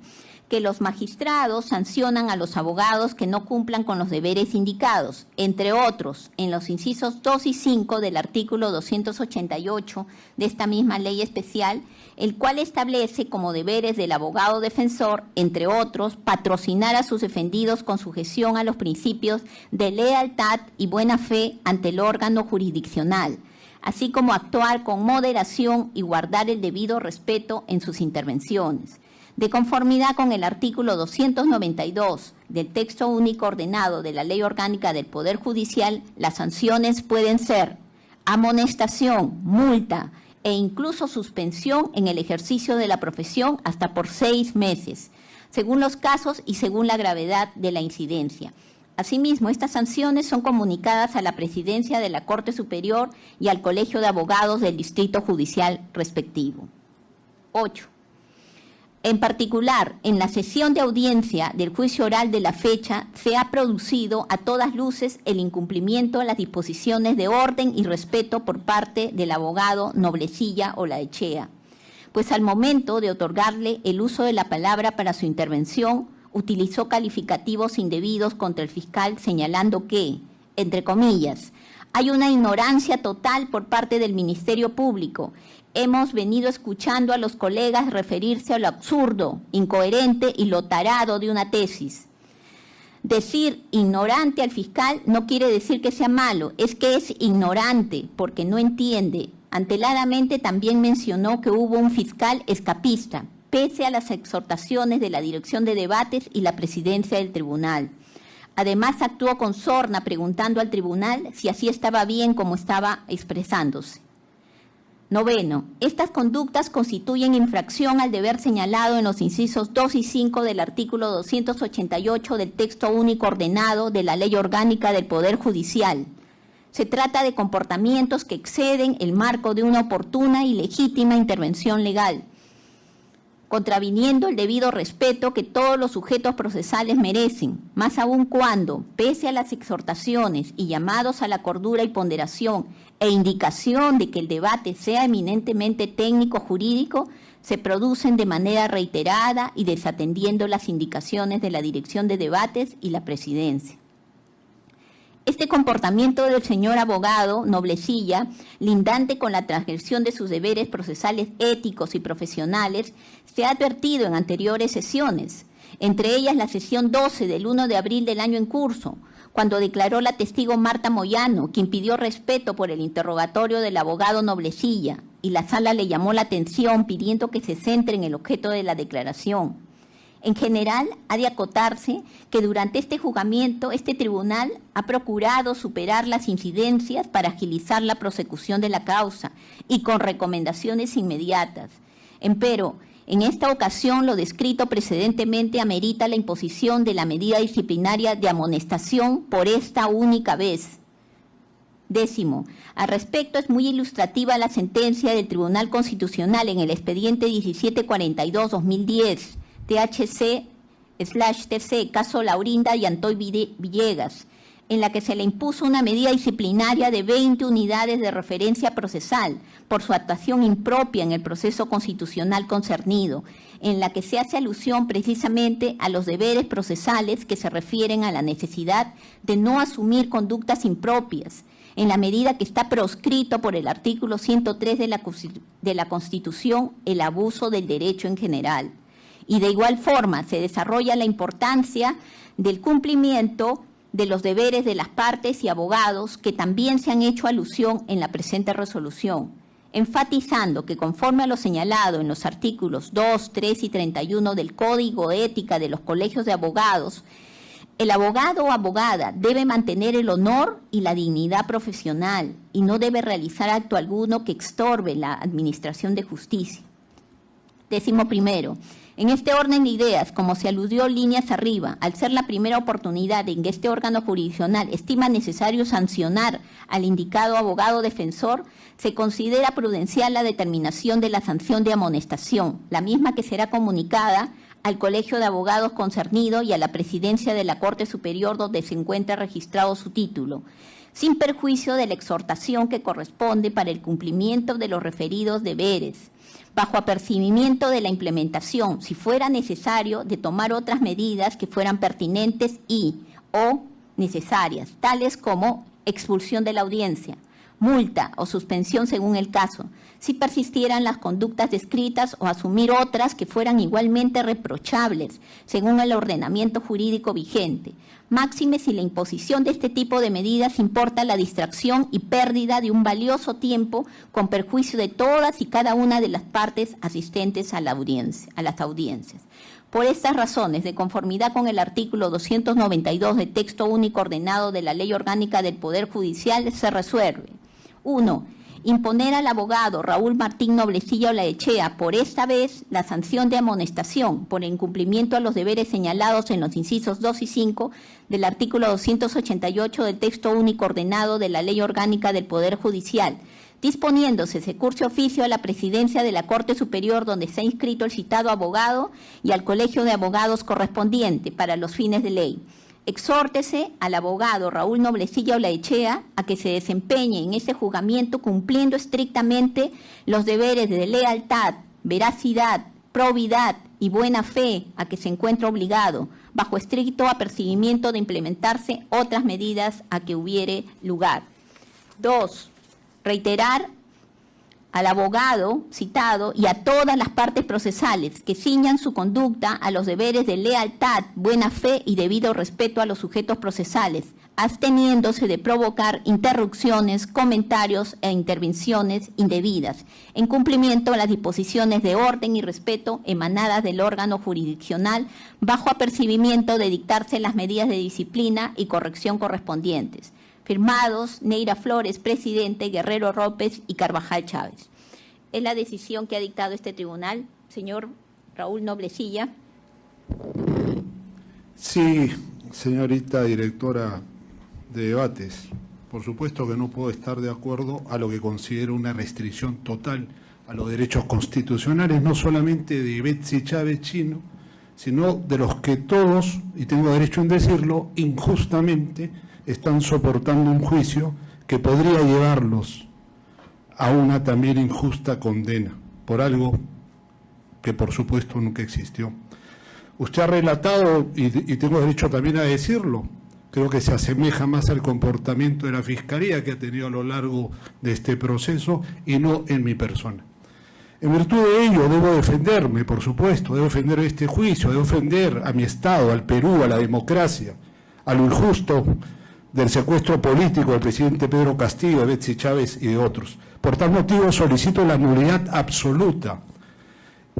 que los magistrados sancionan a los abogados que no cumplan con los deberes indicados, entre otros, en los incisos 2 y 5 del artículo 288 de esta misma ley especial, el cual establece como deberes del abogado defensor, entre otros, patrocinar a sus defendidos con sujeción a los principios de lealtad y buena fe ante el órgano jurisdiccional, así como actuar con moderación y guardar el debido respeto en sus intervenciones. De conformidad con el artículo 292 del texto único ordenado de la Ley Orgánica del Poder Judicial, las sanciones pueden ser amonestación, multa e incluso suspensión en el ejercicio de la profesión hasta por 6 meses, según los casos y según la gravedad de la incidencia. Asimismo, estas sanciones son comunicadas a la Presidencia de la Corte Superior y al Colegio de Abogados del Distrito Judicial respectivo. 8. En particular, en la sesión de audiencia del juicio oral de la fecha, se ha producido a todas luces el incumplimiento de las disposiciones de orden y respeto por parte del abogado Noblecilla Olaechea, pues al momento de otorgarle el uso de la palabra para su intervención, utilizó calificativos indebidos contra el fiscal, señalando que, entre comillas, hay una ignorancia total por parte del Ministerio Público. Hemos venido escuchando a los colegas referirse a lo absurdo, incoherente y lo tarado de una tesis. Decir ignorante al fiscal no quiere decir que sea malo, es que es ignorante porque no entiende. Anteladamente también mencionó que hubo un fiscal escapista, pese a las exhortaciones de la Dirección de Debates y la Presidencia del Tribunal. Además, actuó con sorna preguntando al tribunal si así estaba bien como estaba expresándose. 9. Estas conductas constituyen infracción al deber señalado en los incisos 2 y 5 del artículo 288 del texto único ordenado de la Ley Orgánica del Poder Judicial. Se trata de comportamientos que exceden el marco de una oportuna y legítima intervención legal, contraviniendo el debido respeto que todos los sujetos procesales merecen, más aún cuando, pese a las exhortaciones y llamados a la cordura y ponderación e indicación de que el debate sea eminentemente técnico-jurídico, se producen de manera reiterada y desatendiendo las indicaciones de la Dirección de Debates y la Presidencia. Este comportamiento del señor abogado Noblecilla, lindante con la transgresión de sus deberes procesales éticos y profesionales, se ha advertido en anteriores sesiones, entre ellas la sesión 12 del 1 de abril del año en curso, cuando declaró la testigo Marta Moyano, quien pidió respeto por el interrogatorio del abogado Noblecilla, y la sala le llamó la atención pidiendo que se centre en el objeto de la declaración. En general, ha de acotarse que durante este juzgamiento, este tribunal ha procurado superar las incidencias para agilizar la prosecución de la causa y con recomendaciones inmediatas. Empero, en esta ocasión, lo descrito precedentemente amerita la imposición de la medida disciplinaria de amonestación por esta única vez. 10. Al respecto, es muy ilustrativa la sentencia del Tribunal Constitucional en el expediente 1742-2010, THC/TC, caso Laurinda y Antoy Villegas, en la que se le impuso una medida disciplinaria de 20 unidades de referencia procesal por su actuación impropia en el proceso constitucional concernido, en la que se hace alusión precisamente a los deberes procesales que se refieren a la necesidad de no asumir conductas impropias, en la medida que está proscrito por el artículo 103 de la Constitución el abuso del derecho en general. Y de igual forma se desarrolla la importancia del cumplimiento de los deberes de las partes y abogados que también se han hecho alusión en la presente resolución, enfatizando que conforme a lo señalado en los artículos 2, 3 y 31 del Código de Ética de los Colegios de Abogados, el abogado o abogada debe mantener el honor y la dignidad profesional y no debe realizar acto alguno que estorbe la administración de justicia. 11. En este orden de ideas, como se aludió líneas arriba, al ser la primera oportunidad en que este órgano jurisdiccional estima necesario sancionar al indicado abogado defensor, se considera prudencial la determinación de la sanción de amonestación, la misma que será comunicada al Colegio de Abogados concernido y a la Presidencia de la Corte Superior donde se encuentra registrado su título, sin perjuicio de la exhortación que corresponde para el cumplimiento de los referidos deberes, bajo apercibimiento de la implementación, si fuera necesario, de tomar otras medidas que fueran pertinentes o necesarias, tales como expulsión de la audiencia, multa o suspensión según el caso, si persistieran las conductas descritas o asumir otras que fueran igualmente reprochables según el ordenamiento jurídico vigente, máxime si la imposición de este tipo de medidas importa la distracción y pérdida de un valioso tiempo con perjuicio de todas y cada una de las partes asistentes a las audiencias. Por estas razones, de conformidad con el artículo 292 del texto único ordenado de la Ley Orgánica del Poder Judicial, se resuelve: 1. Imponer al abogado Raúl Martín Noblecilla Olaechea, por esta vez, la sanción de amonestación por incumplimiento a los deberes señalados en los incisos 2 y 5 del artículo 288 del texto único ordenado de la Ley Orgánica del Poder Judicial, disponiéndose se curse oficio a la presidencia de la Corte Superior donde se ha inscrito el citado abogado y al Colegio de Abogados correspondiente para los fines de ley. Exhórtese al abogado Raúl Noblecilla Olaechea a que se desempeñe en ese juzgamiento cumpliendo estrictamente los deberes de lealtad, veracidad, probidad y buena fe a que se encuentra obligado, bajo estricto apercibimiento de implementarse otras medidas a que hubiere lugar. 2. Reiterar al abogado citado y a todas las partes procesales que ciñan su conducta a los deberes de lealtad, buena fe y debido respeto a los sujetos procesales, absteniéndose de provocar interrupciones, comentarios e intervenciones indebidas, en cumplimiento a las disposiciones de orden y respeto emanadas del órgano jurisdiccional, bajo apercibimiento de dictarse las medidas de disciplina y corrección correspondientes. Firmados Neira Flores, presidente, Guerrero López y Carvajal Chávez. Es la decisión que ha dictado este tribunal. Señor Raúl Noblecilla. Sí, señorita directora de debates. Por supuesto que no puedo estar de acuerdo a lo que considero una restricción total a los derechos constitucionales, no solamente de Betsy Chávez Chino, sino de los que todos, y tengo derecho en decirlo, injustamente están soportando un juicio que podría llevarlos a una también injusta condena por algo que por supuesto nunca existió. Usted ha relatado, y tengo derecho también a decirlo, creo que se asemeja más al comportamiento de la Fiscalía que ha tenido a lo largo de este proceso y no en mi persona. En virtud de ello debo defenderme, por supuesto, debo defender este juicio, debo defender a mi Estado, al Perú, a la democracia, a lo injusto del secuestro político del presidente Pedro Castillo, de Betsy Chávez y de otros. Por tal motivo solicito la nulidad absoluta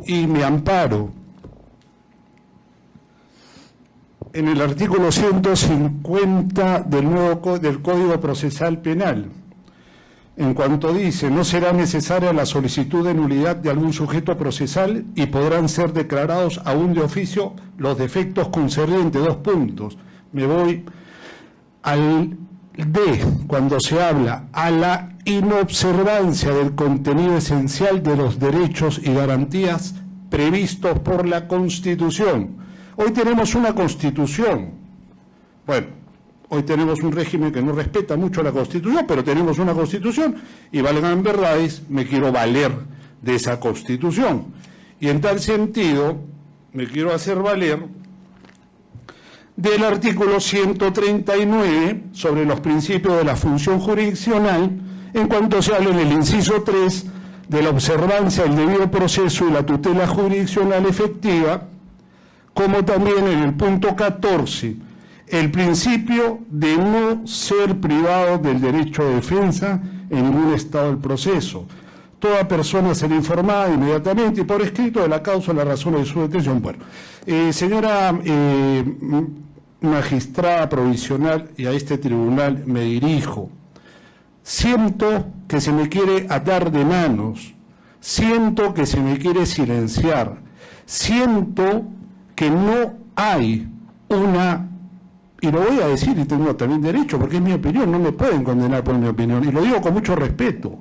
y me amparo en el artículo 150 del Código Procesal Penal, en cuanto dice: no será necesaria la solicitud de nulidad de algún sujeto procesal y podrán ser declarados aún de oficio los defectos concernientes. 2 puntos. Me voy al D, cuando se habla a la inobservancia del contenido esencial de los derechos y garantías previstos por la Constitución. Hoy tenemos una Constitución. Bueno, hoy tenemos un régimen que no respeta mucho la Constitución, pero tenemos una Constitución y, valgan verdades, me quiero valer de esa Constitución. Y en tal sentido, me quiero hacer valer del artículo 139 sobre los principios de la función jurisdiccional, en cuanto se habla en el inciso 3 de la observancia del debido proceso y la tutela jurisdiccional efectiva, como también en el punto 14, el principio de no ser privado del derecho de defensa en ningún estado del proceso. Toda persona será informada inmediatamente y por escrito de la causa o la razón de su detención. Bueno, señora magistrada provisional, y a este tribunal me dirijo, siento que se me quiere atar de manos, siento que se me quiere silenciar, siento que no hay una, y lo voy a decir y tengo también derecho porque es mi opinión, no me pueden condenar por mi opinión, y lo digo con mucho respeto,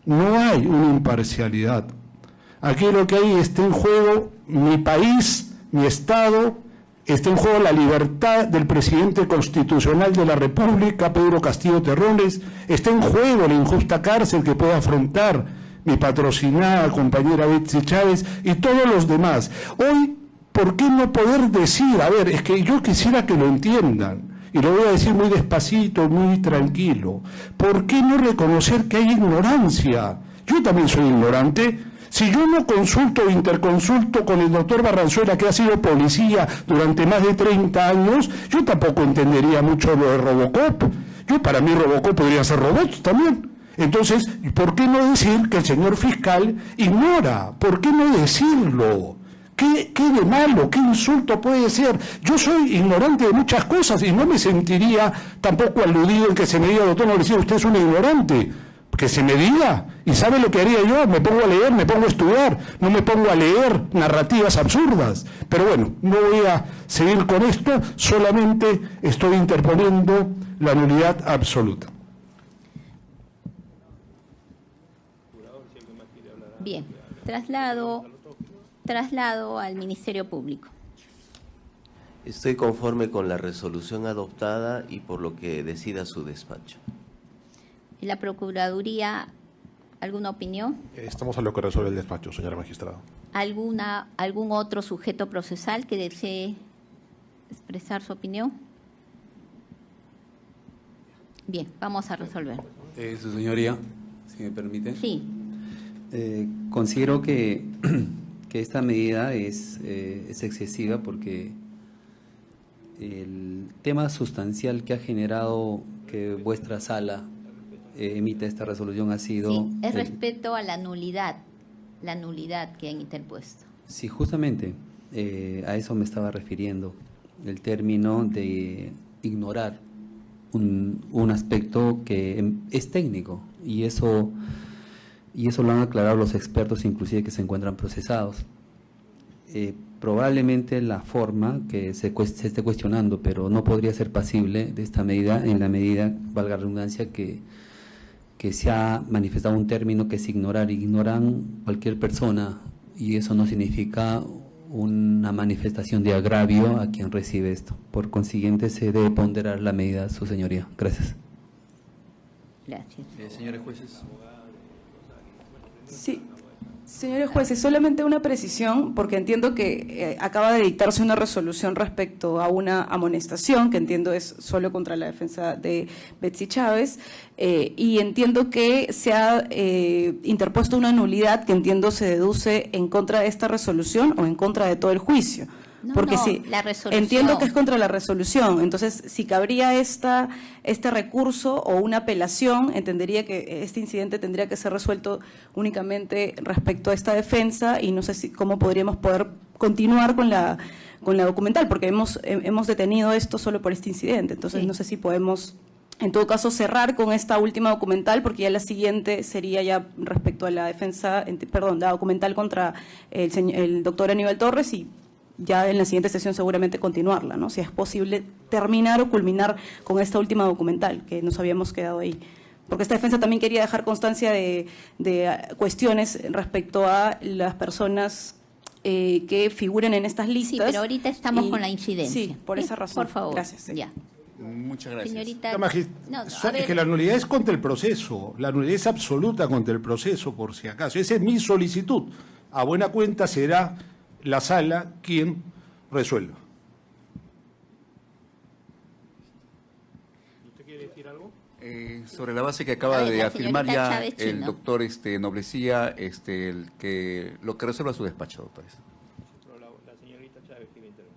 no hay una imparcialidad. Aquí lo que hay está en juego mi país, mi Estado, está en juego la libertad del presidente constitucional de la República, Pedro Castillo Terrones, está en juego la injusta cárcel que puede afrontar mi patrocinada compañera Betsy Chávez y todos los demás. Hoy, ¿por qué no poder decir? A ver, es que yo quisiera que lo entiendan, y lo voy a decir muy despacito, muy tranquilo. ¿Por qué no reconocer que hay ignorancia? Yo también soy ignorante. Si yo no consulto o interconsulto con el doctor Barranzuela, que ha sido policía durante más de 30 años, yo tampoco entendería mucho lo de Robocop. Para mí Robocop podría ser robots también. Entonces, ¿por qué no decir que el señor fiscal ignora? ¿Por qué no decirlo? ¿Qué de malo? ¿Qué insulto puede ser? Yo soy ignorante de muchas cosas y no me sentiría tampoco aludido en que se me diga, doctor, no le decía, usted es un ignorante. Que se me diga. ¿Y sabe lo que haría yo? Me pongo a leer, me pongo a estudiar, no me pongo a leer narrativas absurdas. Pero bueno, no voy a seguir con esto, solamente estoy interponiendo la nulidad absoluta. Bien, traslado al Ministerio Público. Estoy conforme con la resolución adoptada y por lo que decida su despacho. ¿En la Procuraduría alguna opinión? Estamos a lo que resuelve el despacho, señora magistrada. ¿Algún otro sujeto procesal que desee expresar su opinión? Bien, vamos a resolver. Su señoría, si me permite. Sí. Considero que esta medida es excesiva porque el tema sustancial que ha generado que vuestra sala emite esta resolución ha sido... Sí, es respecto a la nulidad que han interpuesto. Sí, justamente a eso me estaba refiriendo, el término de ignorar un aspecto que es técnico y eso lo han aclarado los expertos inclusive que se encuentran procesados. Probablemente la forma que se esté cuestionando, pero no podría ser pasible de esta medida en la medida, valga la redundancia, que se ha manifestado un término que es ignorar. Ignoran cualquier persona y eso no significa una manifestación de agravio a quien recibe esto. Por consiguiente, se debe ponderar la medida, su señoría. Gracias. Gracias. Señores jueces. Sí. Señores jueces, solamente una precisión, porque entiendo que acaba de dictarse una resolución respecto a una amonestación, que entiendo es solo contra la defensa de Betsy Chávez, y entiendo que se ha interpuesto una nulidad que entiendo se deduce en contra de esta resolución o en contra de todo el juicio. Porque sí, entiendo que es contra la resolución, entonces si cabría este recurso o una apelación, entendería que este incidente tendría que ser resuelto únicamente respecto a esta defensa y no sé cómo podríamos poder continuar con la documental, porque hemos detenido esto solo por este incidente, entonces no sé si podemos en todo caso cerrar con esta última documental, porque ya la siguiente sería ya respecto a la defensa, la documental contra el doctor Aníbal Torres y ya en la siguiente sesión seguramente continuarla, ¿no? Si es posible terminar o culminar con esta última documental que nos habíamos quedado ahí. Porque esta defensa también quería dejar constancia de cuestiones respecto a las personas que figuren en estas listas. Sí, pero ahorita estamos con la incidencia. Sí, por esa razón. Por favor. Gracias. Ya. Muchas gracias. Señorita, es que la nulidad es contra el proceso, la nulidad es absoluta contra el proceso, por si acaso. Esa es mi solicitud. A buena cuenta será la sala quien resuelva. ¿Usted quiere decir algo? Sobre la base que acaba de afirmar ya Chávez, el doctor Noblecía, que lo que resuelva su despacho, doctores. La señorita Chávez quiere intervenir.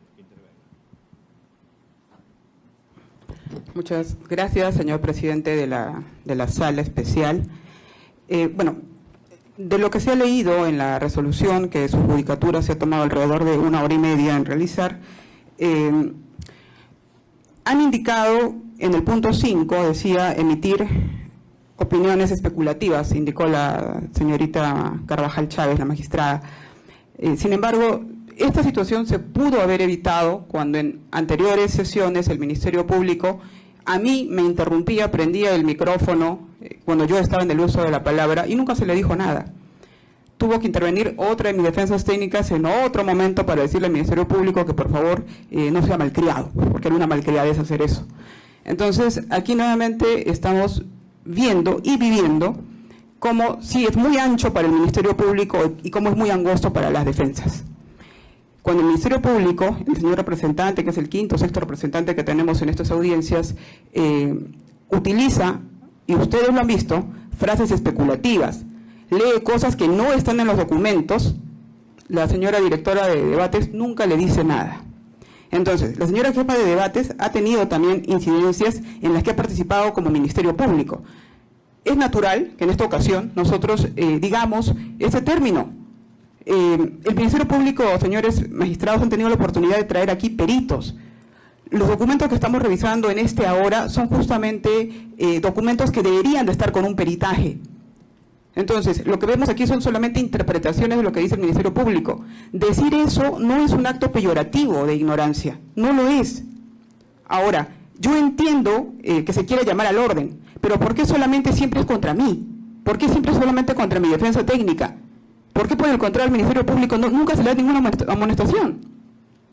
Muchas gracias, señor presidente de la sala especial. De lo que se ha leído en la resolución, que su judicatura se ha tomado alrededor de 1 hora y media en realizar, han indicado en el punto 5, decía, emitir opiniones especulativas, indicó la señorita Carvajal Chávez, la magistrada. Sin embargo, esta situación se pudo haber evitado cuando en anteriores sesiones el Ministerio Público a mí me interrumpía, prendía el micrófono cuando yo estaba en el uso de la palabra y nunca se le dijo nada. Tuvo que intervenir otra de mis defensas técnicas en otro momento para decirle al Ministerio Público que por favor no sea malcriado, porque era una malcriadez hacer eso. Entonces, aquí nuevamente estamos viendo y viviendo cómo sí es muy ancho para el Ministerio Público y cómo es muy angosto para las defensas. Cuando el Ministerio Público, el señor representante, que es el quinto o sexto representante que tenemos en estas audiencias, utiliza, y ustedes lo han visto, frases especulativas, lee cosas que no están en los documentos, la señora directora de debates nunca le dice nada. Entonces, la señora jefa de debates ha tenido también incidencias en las que ha participado como Ministerio Público. Es natural que en esta ocasión nosotros digamos ese término. El Ministerio Público, señores magistrados, han tenido la oportunidad de traer aquí peritos. Los documentos que estamos revisando en este ahora son justamente documentos que deberían de estar con un peritaje. Entonces, lo que vemos aquí son solamente interpretaciones de lo que dice el Ministerio Público. Decir eso no es un acto peyorativo de ignorancia, no lo es. Ahora, yo entiendo que se quiere llamar al orden, pero ¿por qué solamente siempre es contra mí? ¿Por qué siempre solamente contra mi defensa técnica? ¿Por qué por el contrario al Ministerio Público nunca se le da ninguna amonestación?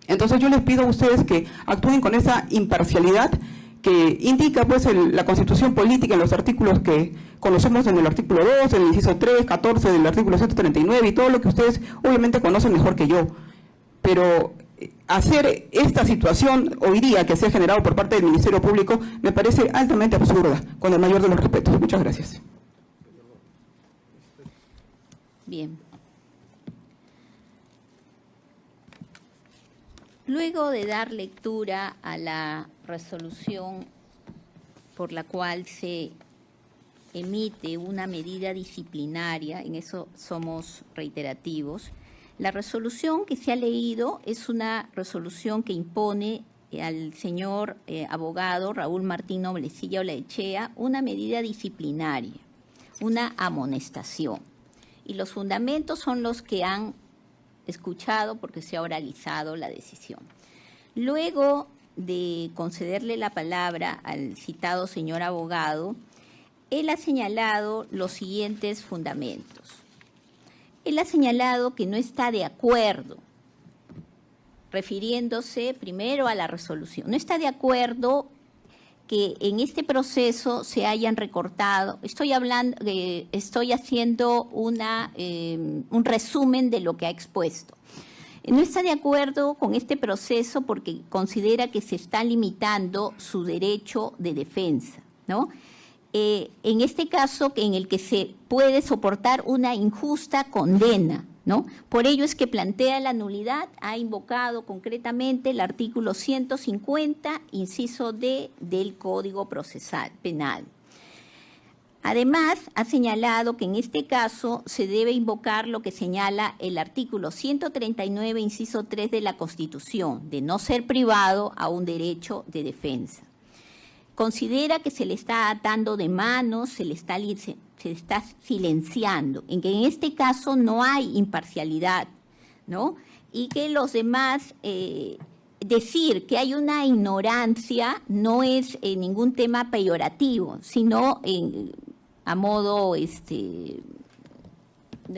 Entonces yo les pido a ustedes que actúen con esa imparcialidad que indica pues la Constitución Política en los artículos que conocemos en el artículo 2, en el inciso 3, 14 del artículo 139 y todo lo que ustedes obviamente conocen mejor que yo. Pero hacer esta situación hoy día que se ha generado por parte del Ministerio Público me parece altamente absurda, con el mayor de los respetos. Muchas gracias. Bien. Luego de dar lectura a la resolución por la cual se emite una medida disciplinaria, en eso somos reiterativos, la resolución que se ha leído es una resolución que impone al señor abogado Raúl Martín Noblecilla Olaechea una medida disciplinaria, una amonestación. Y los fundamentos son los que han escuchado porque se ha oralizado la decisión. Luego de concederle la palabra al citado señor abogado, él ha señalado los siguientes fundamentos. Él ha señalado que no está de acuerdo, refiriéndose primero a la resolución, no está de acuerdo que en este proceso se hayan recortado, estoy haciendo un resumen de lo que ha expuesto. No está de acuerdo con este proceso porque considera que se está limitando su derecho de defensa, ¿no? En este caso, en el que se puede soportar una injusta condena, ¿no? Por ello es que plantea la nulidad, ha invocado concretamente el artículo 150, inciso D del Código Procesal Penal. Además, ha señalado que en este caso se debe invocar lo que señala el artículo 139, inciso 3 de la Constitución, de no ser privado a un derecho de defensa. Considera que se le está atando de manos, se está silenciando, en que en este caso no hay imparcialidad, ¿no? Y que los demás, decir que hay una ignorancia no es ningún tema peyorativo, sino a modo, de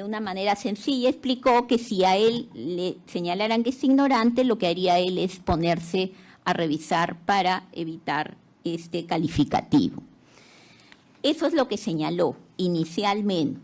una manera sencilla, explicó que si a él le señalaran que es ignorante, lo que haría él es ponerse a revisar para evitar este calificativo. Eso es lo que señaló inicialmente.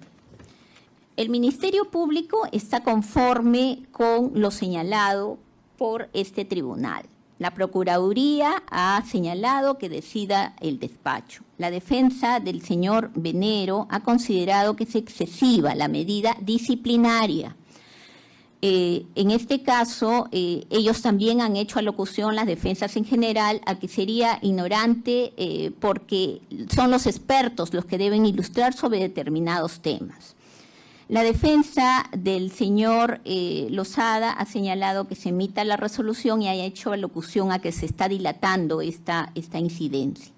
El Ministerio Público está conforme con lo señalado por este tribunal. La Procuraduría ha señalado que decida el despacho. La defensa del señor Venero ha considerado que es excesiva la medida disciplinaria. En este caso, ellos también han hecho alocución, las defensas en general, a que sería ignorante porque son los expertos los que deben ilustrar sobre determinados temas. La defensa del señor Lozada ha señalado que se emita la resolución y haya hecho alocución a que se está dilatando esta incidencia.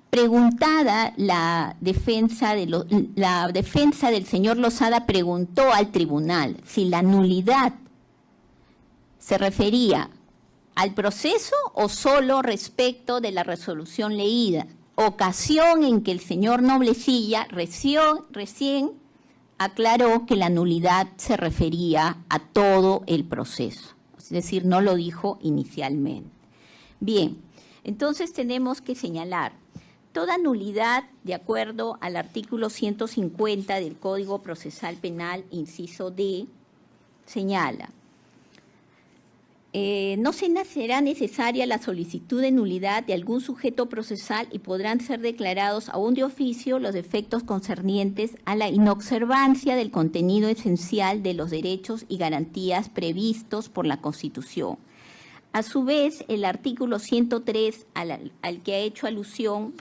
Preguntada la defensa del señor Lozada preguntó al tribunal si la nulidad se refería al proceso o solo respecto de la resolución leída, ocasión en que el señor Noblecilla recién aclaró que la nulidad se refería a todo el proceso, es decir, no lo dijo inicialmente. Bien, entonces tenemos que señalar Toda nulidad, de acuerdo al artículo 150 del Código Procesal Penal, inciso D, señala: no se será necesaria la solicitud de nulidad de algún sujeto procesal y podrán ser declarados aún de oficio los defectos concernientes a la inobservancia del contenido esencial de los derechos y garantías previstos por la Constitución. A su vez, el artículo 103 al que ha hecho alusión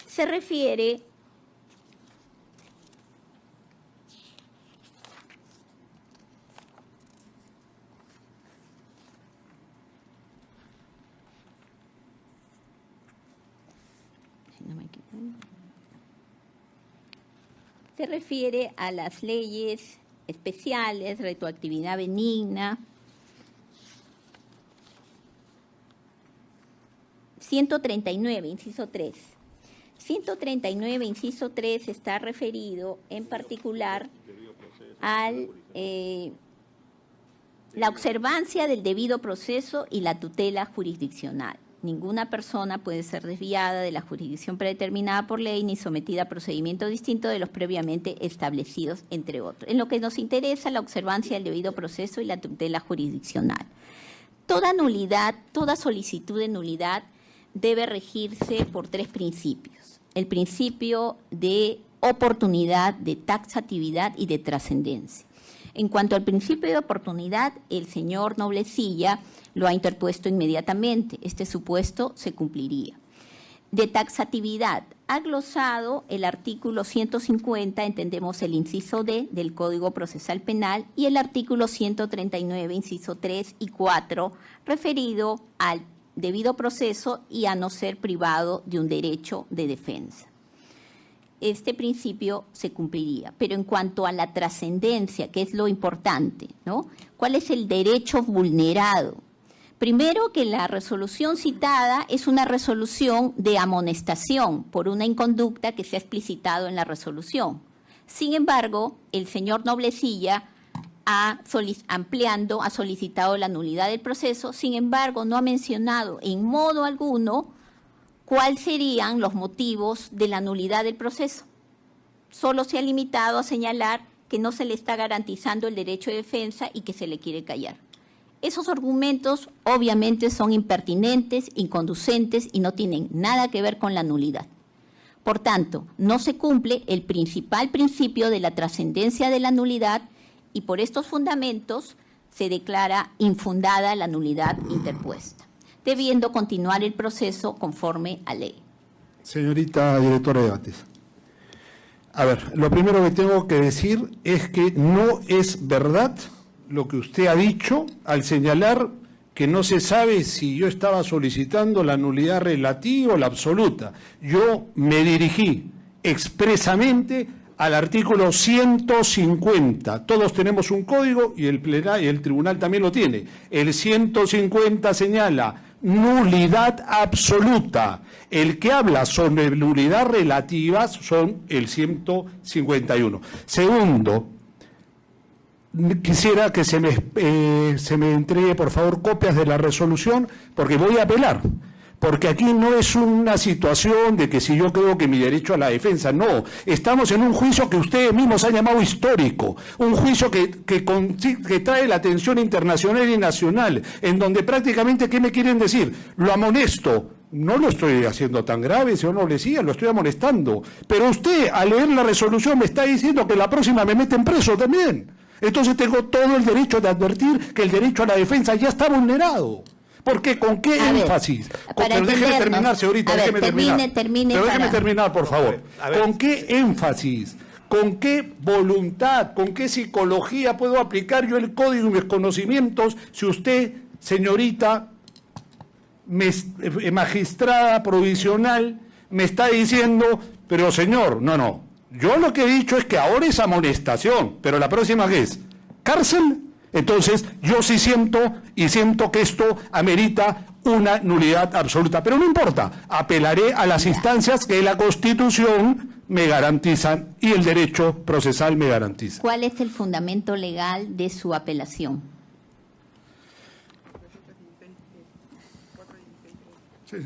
se refiere a las leyes especiales, retroactividad benigna. 139, inciso 3. 139, inciso 3 está referido en particular a la observancia del debido proceso y la tutela jurisdiccional. Ninguna persona puede ser desviada de la jurisdicción predeterminada por ley ni sometida a procedimiento distinto de los previamente establecidos, entre otros. En lo que nos interesa, la observancia del debido proceso y la tutela jurisdiccional. Toda nulidad, toda solicitud de nulidad debe regirse por 3 principios. El principio de oportunidad, de taxatividad y de trascendencia. En cuanto al principio de oportunidad, el señor Noblecilla lo ha interpuesto inmediatamente. Este supuesto se cumpliría. De taxatividad, ha glosado el artículo 150, entendemos el inciso D del Código Procesal Penal, y el artículo 139, inciso 3 y 4, referido al debido proceso y a no ser privado de un derecho de defensa. Este principio se cumpliría. Pero en cuanto a la trascendencia, que es lo importante, ¿no? ¿Cuál es el derecho vulnerado? Primero, que la resolución citada es una resolución de amonestación por una inconducta que se ha explicitado en la resolución. Sin embargo, el señor Noblecilla ha solicitado la nulidad del proceso, sin embargo, no ha mencionado en modo alguno cuáles serían los motivos de la nulidad del proceso. Solo se ha limitado a señalar que no se le está garantizando el derecho de defensa y que se le quiere callar. Esos argumentos obviamente son impertinentes, inconducentes y no tienen nada que ver con la nulidad. Por tanto, no se cumple el principal principio de la trascendencia de la nulidad y por estos fundamentos se declara infundada la nulidad interpuesta, debiendo continuar el proceso conforme a ley. Señorita directora de debates. A ver, lo primero que tengo que decir es que no es verdad lo que usted ha dicho al señalar que no se sabe si yo estaba solicitando la nulidad relativa o la absoluta. Yo me dirigí expresamente al artículo 150. Todos tenemos un código y el tribunal también lo tiene. El 150 señala nulidad absoluta. El que habla sobre nulidad relativas son el 151. Segundo, quisiera que se me entregue, por favor, copias de la resolución, porque voy a apelar. Porque aquí no es una situación de que si yo creo que mi derecho a la defensa, no. Estamos en un juicio que ustedes mismos han llamado histórico, un juicio que trae la atención internacional y nacional, en donde prácticamente, ¿qué me quieren decir? Lo amonesto. No lo estoy haciendo tan grave, señor Noblecilla, lo estoy amonestando. Pero usted, al leer la resolución, me está diciendo que la próxima me meten preso también. Entonces tengo todo el derecho de advertir que el derecho a la defensa ya está vulnerado. ¿Por qué? ¿Con qué énfasis? Pero déjeme terminar, señorita, déjeme terminar. Pero déjeme terminar, por favor. ¿Con qué énfasis? ¿Con qué voluntad? ¿Con qué psicología puedo aplicar yo el código y mis conocimientos si usted, señorita magistrada provisional, me está diciendo, pero señor, no. Yo lo que he dicho es que ahora es amonestación, pero la próxima ¿qué es? ¿Cárcel? Entonces, yo sí siento que esto amerita una nulidad absoluta. Pero no importa, apelaré a las instancias que la Constitución me garantizan y el derecho procesal me garantiza. ¿Cuál es el fundamento legal de su apelación? Sí.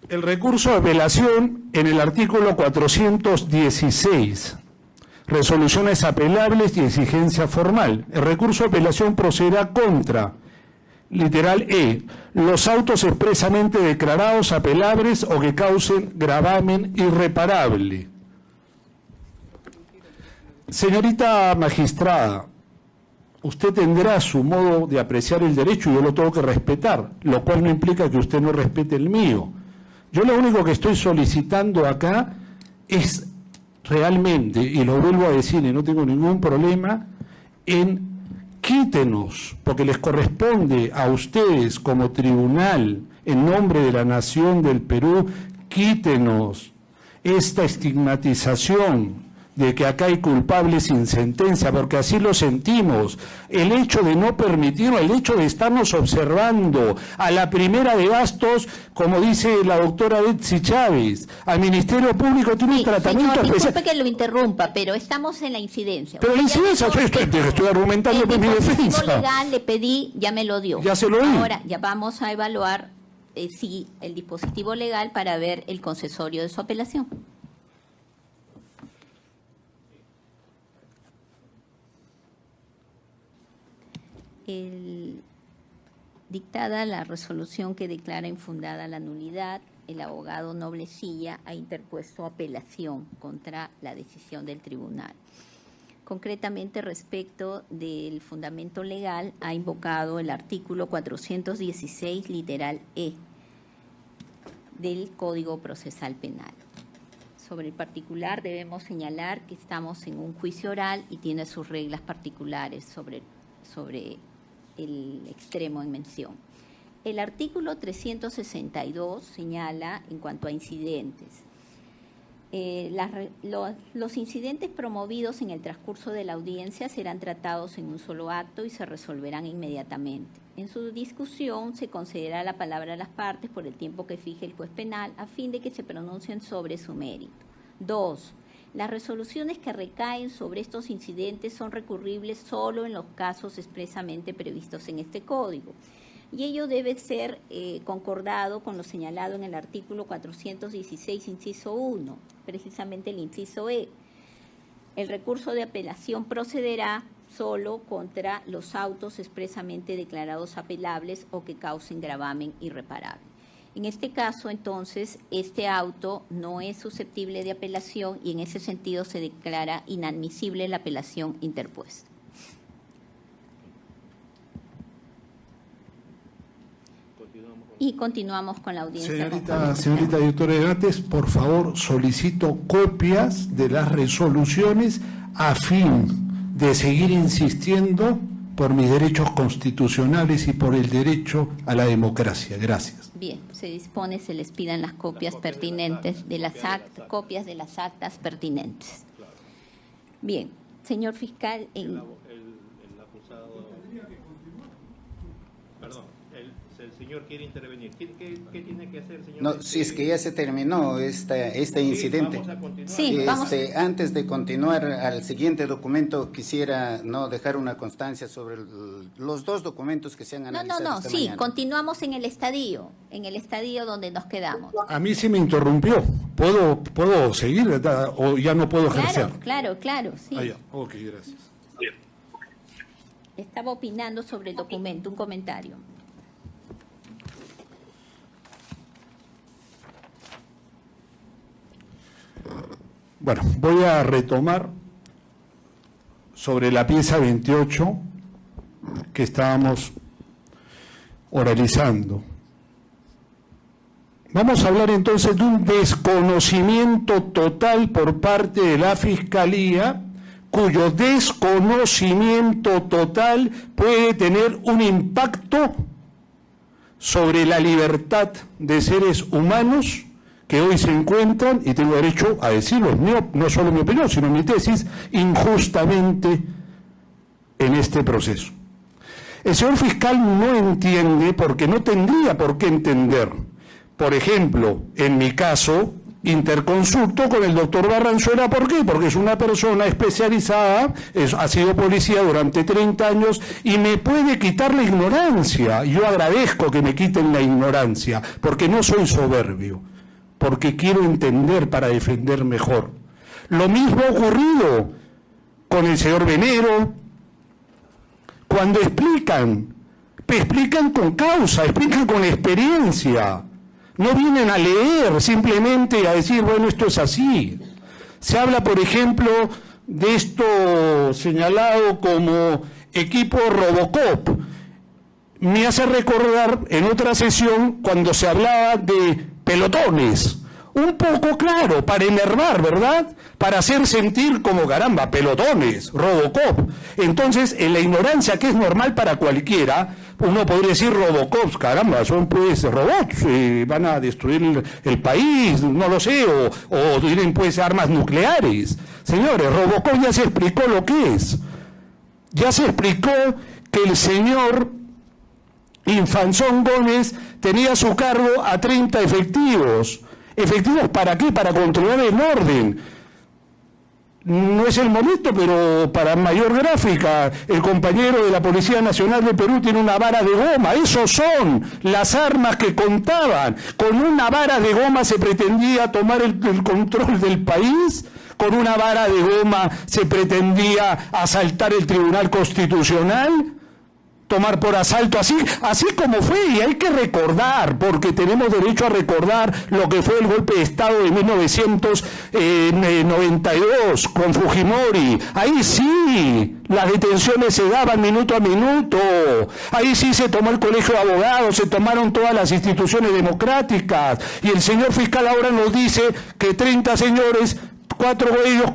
El recurso de apelación en el artículo 416, resoluciones apelables y exigencia formal. El recurso de apelación procederá contra, literal E, los autos expresamente declarados apelables o que causen gravamen irreparable. Señorita magistrada, usted tendrá su modo de apreciar el derecho y yo lo tengo que respetar, lo cual no implica que usted no respete el mío. Yo lo único que estoy solicitando acá es realmente, y lo vuelvo a decir y no tengo ningún problema, en quítenos, porque les corresponde a ustedes como tribunal, en nombre de la Nación del Perú, quítenos esta estigmatización de que acá hay culpables sin sentencia, porque así lo sentimos. El hecho de no permitirlo, el hecho de estarnos observando a la primera de gastos, como dice la doctora Betsy Chávez, al Ministerio Público tiene un tratamiento señor, especial. Disculpe que lo interrumpa, pero estamos en la incidencia. Pero la incidencia, estoy argumentando por mi defensa. El legal le pedí, ya me lo dio. Ya se lo di. Ahora, ya vamos a evaluar si el dispositivo legal para ver el concesorio de su apelación. Dictada la resolución que declara infundada la nulidad, el abogado Noblecilla ha interpuesto apelación contra la decisión del tribunal. Concretamente, respecto del fundamento legal, ha invocado el artículo 416, literal E, del Código Procesal Penal. Sobre el particular, debemos señalar que estamos en un juicio oral y tiene sus reglas particulares sobre el extremo en mención. El artículo 362 señala en cuanto a incidentes. Los incidentes promovidos en el transcurso de la audiencia serán tratados en un solo acto y se resolverán inmediatamente. En su discusión se concederá la palabra a las partes por el tiempo que fije el juez penal a fin de que se pronuncien sobre su mérito. 2. Las resoluciones que recaen sobre estos incidentes son recurribles solo en los casos expresamente previstos en este código. Y ello debe ser concordado con lo señalado en el artículo 416, inciso 1, precisamente el inciso E. El recurso de apelación procederá solo contra los autos expresamente declarados apelables o que causen gravamen irreparable. En este caso, entonces, este auto no es susceptible de apelación y en ese sentido se declara inadmisible la apelación interpuesta. Y continuamos con la audiencia. Señorita directora de debates, por favor, solicito copias de las resoluciones a fin de seguir insistiendo por mis derechos constitucionales y por el derecho a la democracia. Gracias. Bien, se dispone, se les pidan las copias pertinentes de las actas, copias de las actas pertinentes. Bien, señor fiscal. El acusado. Perdón, el señor quiere intervenir. ¿Qué tiene que hacer, señor? No, si es que ya se terminó este incidente. Vamos a continuar. Sí, vamos. Antes de continuar al siguiente documento, quisiera dejar una constancia sobre los dos documentos que se han analizado esta mañana. Continuamos en el estadio donde nos quedamos. A mí sí me interrumpió. ¿Puedo seguir o ya no puedo ejercer? Claro, sí. Ah, ya. Ok, gracias. Estaba opinando sobre el documento, un comentario. Bueno, voy a retomar sobre la pieza 28 que estábamos oralizando. Vamos a hablar entonces de un desconocimiento total por parte de la Fiscalía, cuyo desconocimiento total puede tener un impacto sobre la libertad de seres humanos que hoy se encuentran, y tengo derecho a decirlo, no solo mi opinión, sino mi tesis, injustamente en este proceso. El señor fiscal no entiende, porque no tendría por qué entender. Por ejemplo, en mi caso, interconsulto con el doctor Barranzuela. ¿Por qué? Porque es una persona especializada, ha sido policía durante 30 años y me puede quitar la ignorancia. Yo agradezco que me quiten la ignorancia, porque no soy soberbio. porque quiero entender para defender mejor. Lo mismo ha ocurrido con el señor Venero. Cuando explican con causa, explican con experiencia. No vienen a leer simplemente a decir, bueno, esto es así. Se habla, por ejemplo, de esto señalado como equipo Robocop. Me hace recordar en otra sesión cuando se hablaba de pelotones. Un poco claro, para enervar, ¿verdad? Para hacer sentir como, caramba, pelotones, Robocop. Entonces, en la ignorancia que es normal para cualquiera, uno podría decir Robocops, caramba, son pues robots, van a destruir el país, no lo sé, o tienen pues armas nucleares. Señores, Robocop ya se explicó lo que es. Ya se explicó que el señor Infanzón Gómez tenía a su cargo a 30 efectivos. ¿Efectivos para qué? Para controlar el orden. No es el momento, pero para mayor gráfica, el compañero de la Policía Nacional de Perú tiene una vara de goma. Esos son las armas que contaban. Con una vara de goma se pretendía tomar el control del país. Con una vara de goma se pretendía asaltar el Tribunal Constitucional. Tomar por asalto, así como fue, y hay que recordar, porque tenemos derecho a recordar lo que fue el golpe de Estado de 1992 con Fujimori. Ahí sí, las detenciones se daban minuto a minuto, ahí sí se tomó el colegio de abogados, se tomaron todas las instituciones democráticas, y el señor fiscal ahora nos dice que 30 señores, 4 de ellos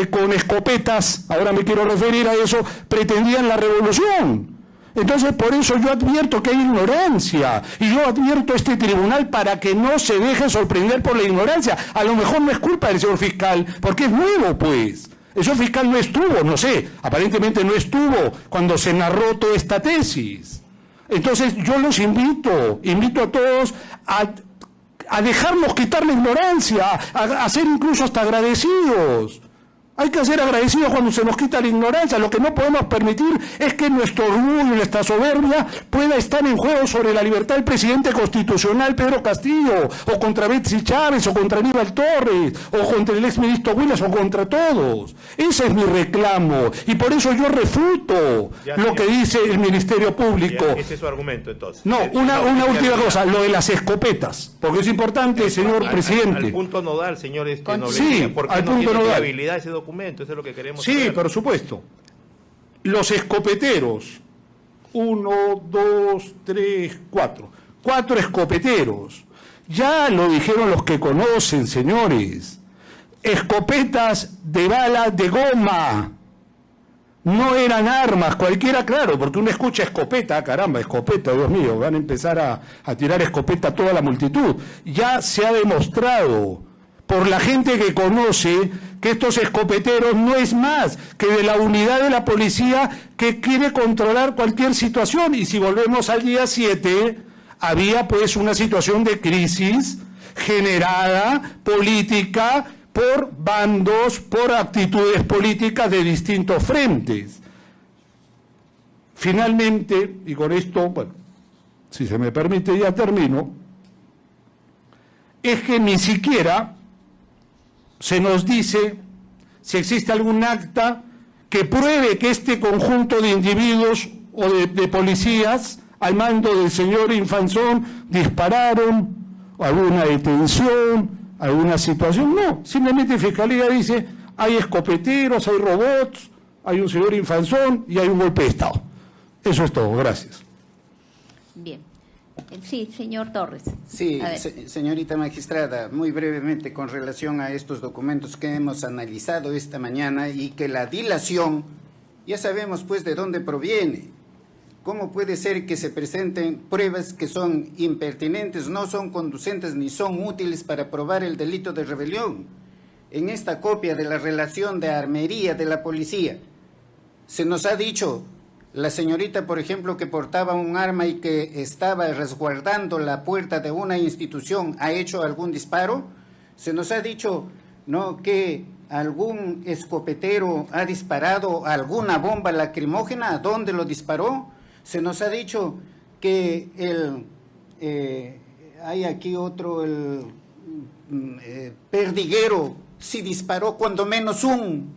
con escopetas, ahora me quiero referir a eso, pretendían la revolución. Entonces, por eso yo advierto que hay ignorancia, y yo advierto a este tribunal para que no se deje sorprender por la ignorancia. A lo mejor no es culpa del señor fiscal, porque es nuevo, pues. El señor fiscal no estuvo, no sé, aparentemente no estuvo cuando se narró toda esta tesis. Entonces, yo los invito a todos a dejarnos quitar la ignorancia, a ser incluso hasta agradecidos. Hay que ser agradecidos cuando se nos quita la ignorancia. Lo que no podemos permitir es que nuestro orgullo y nuestra soberbia pueda estar en juego sobre la libertad del presidente constitucional Pedro Castillo, o contra Betsy Chávez, o contra Aníbal Torres, o contra el exministro Williams, o contra todos. Ese es mi reclamo, y por eso yo refuto lo que dice el Ministerio Público. Ese es su argumento, entonces. No, una última cosa, lo de las escopetas, porque es importante, señor presidente. Al punto nodal, señor Noblería, sí, porque al no punto tiene nodal. viabilidad ese documento, eso es lo que queremos Sí, saber. por supuesto. Los escopeteros, 1, 2, 3, 4. 4 escopeteros. Ya lo dijeron los que conocen, señores. Escopetas de bala de goma. No eran armas, cualquiera, claro, porque uno escucha escopeta, caramba, escopeta, Dios mío, van a empezar a tirar escopeta a toda la multitud. Ya se ha demostrado por la gente que conoce que estos escopeteros no es más que de la unidad de la policía que quiere controlar cualquier situación. Y si volvemos al día 7, había pues una situación de crisis generada política por bandos, por actitudes políticas de distintos frentes. Finalmente, y con esto, bueno, si se me permite ya termino, es que ni siquiera se nos dice si existe algún acta que pruebe que este conjunto de individuos o de policías al mando del señor Infanzón dispararon, alguna detención, alguna situación. No, simplemente Fiscalía dice, hay escopeteros, hay robots, hay un señor Infanzón y hay un golpe de Estado. Eso es todo, gracias. Bien. Sí, señor Torres. Sí, señorita magistrada, muy brevemente con relación a estos documentos que hemos analizado esta mañana y que la dilación, ya sabemos pues de dónde proviene. ¿Cómo puede ser que se presenten pruebas que son impertinentes, no son conducentes ni son útiles para probar el delito de rebelión? En esta copia de la relación de armería de la policía, se nos ha dicho, la señorita, por ejemplo, que portaba un arma y que estaba resguardando la puerta de una institución, ¿ha hecho algún disparo? Se nos ha dicho, ¿no?, que algún escopetero ha disparado alguna bomba lacrimógena. ¿A dónde lo disparó? Se nos ha dicho que hay aquí otro, perdiguero si disparó cuando menos un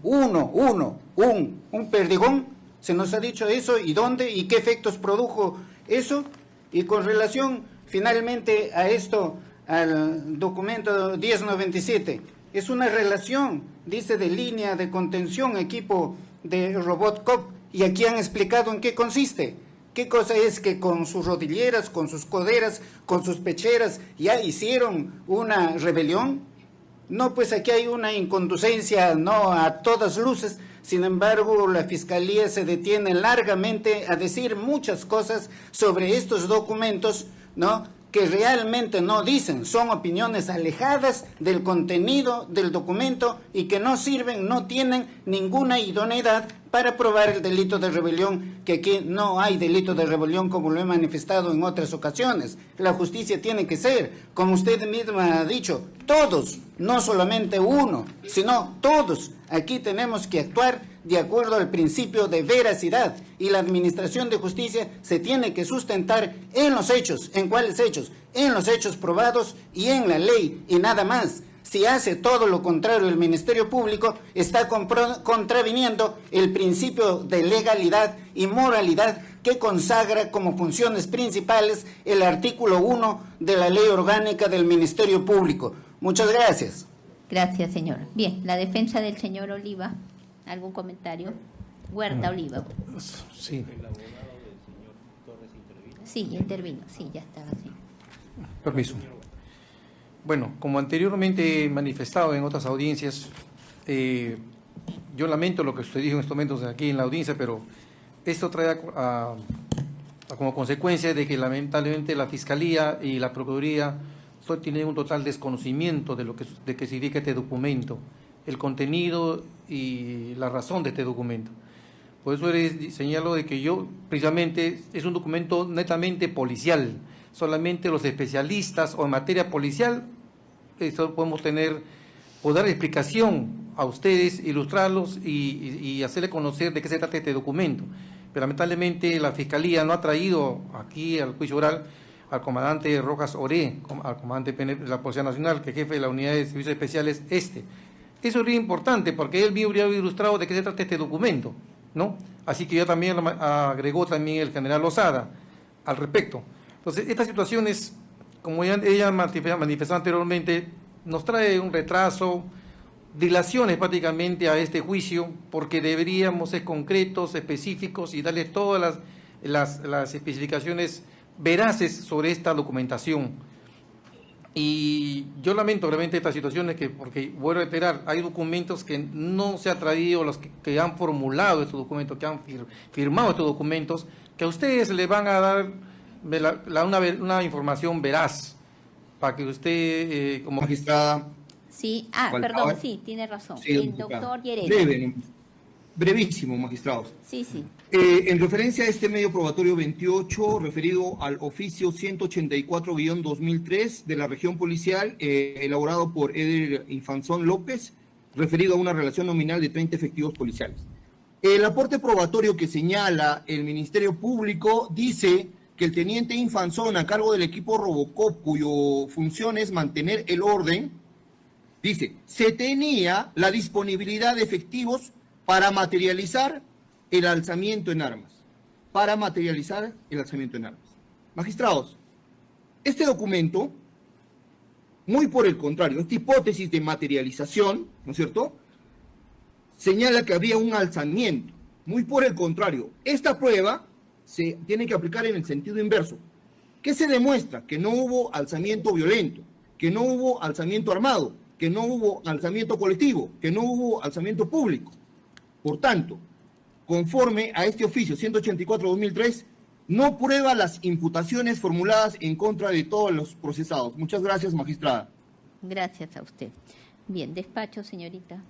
perdigón? ¿Se nos ha dicho eso? ¿Y dónde? ¿Y qué efectos produjo eso? Y con relación finalmente a esto, al documento 1097, es una relación, dice, de línea de contención, equipo de Robocop, y aquí han explicado en qué consiste. ¿Qué cosa es? Que con sus rodilleras, con sus coderas, con sus pecheras, ya hicieron una rebelión. No, pues aquí hay una inconducencia, no a todas luces. Sin embargo, la Fiscalía se detiene largamente a decir muchas cosas sobre estos documentos, ¿no?, que realmente no dicen, son opiniones alejadas del contenido del documento y que no sirven, no tienen ninguna idoneidad para probar el delito de rebelión, que aquí no hay delito de rebelión como lo he manifestado en otras ocasiones. La justicia tiene que ser, como usted misma ha dicho, todos, no solamente uno, sino todos. Aquí tenemos que actuar de acuerdo al principio de veracidad, y la administración de justicia se tiene que sustentar en los hechos. ¿En cuáles hechos? En los hechos probados y en la ley, y nada más. Si hace todo lo contrario el Ministerio Público, está contraviniendo el principio de legalidad y moralidad que consagra como funciones principales el artículo 1 de la Ley Orgánica del Ministerio Público. Muchas gracias. Gracias, señor. Bien, la defensa del señor Oliva. ¿Algún comentario? Huerta Oliva. Sí. Sí, intervino. Sí, ya estaba así. Permiso. Bueno, como anteriormente he manifestado en otras audiencias, yo lamento lo que usted dijo en estos momentos aquí en la audiencia, pero esto trae como consecuencia de que lamentablemente la Fiscalía y la Procuraduría tienen un total desconocimiento de qué significa este documento, el contenido y la razón de este documento. Por eso señalo de que yo, precisamente, es un documento netamente policial. Solamente los especialistas o en materia policial podemos dar explicación a ustedes, ilustrarlos y hacerle conocer de qué se trata este documento. Pero lamentablemente la Fiscalía no ha traído aquí al juicio oral al comandante Rojas Oré, al comandante de la Policía Nacional, que es jefe de la Unidad de Servicios Especiales Eso es importante porque él habría ilustrado de qué se trata este documento, ¿no? Así que ya también agregó también el general Lozada al respecto. Entonces, estas situaciones, como ella manifestó anteriormente, nos trae un retraso, dilaciones prácticamente a este juicio, porque deberíamos ser concretos, específicos y darle todas las especificaciones veraces sobre esta documentación. Y yo lamento realmente estas situaciones porque vuelvo a reiterar, hay documentos que no se han traído, los que han formulado estos documentos, que han firmado estos documentos, que a ustedes le van a dar una información veraz, para que usted, como magistrada... Sí, perdón, sí, tiene razón. Sí, el doctor Llerena. Brevísimo, magistrados. Sí, sí. En referencia a este medio probatorio 28, referido al oficio 184-2003 de la región policial, elaborado por Eder Infanzón López, referido a una relación nominal de 30 efectivos policiales. El aporte probatorio que señala el Ministerio Público dice que el teniente Infanzón, a cargo del equipo Robocop, cuyo función es mantener el orden, dice, se tenía la disponibilidad de efectivos para materializar el alzamiento en armas. Magistrados, este documento, muy por el contrario, esta hipótesis de materialización, ¿no es cierto?, señala que había un alzamiento. Muy por el contrario, esta prueba se tiene que aplicar en el sentido inverso. ¿Qué se demuestra? Que no hubo alzamiento violento, que no hubo alzamiento armado, que no hubo alzamiento colectivo, que no hubo alzamiento público. Por tanto, conforme a este oficio 184-2003, no prueba las imputaciones formuladas en contra de todos los procesados. Muchas gracias, magistrada. Gracias a usted. Bien, despacho, señorita.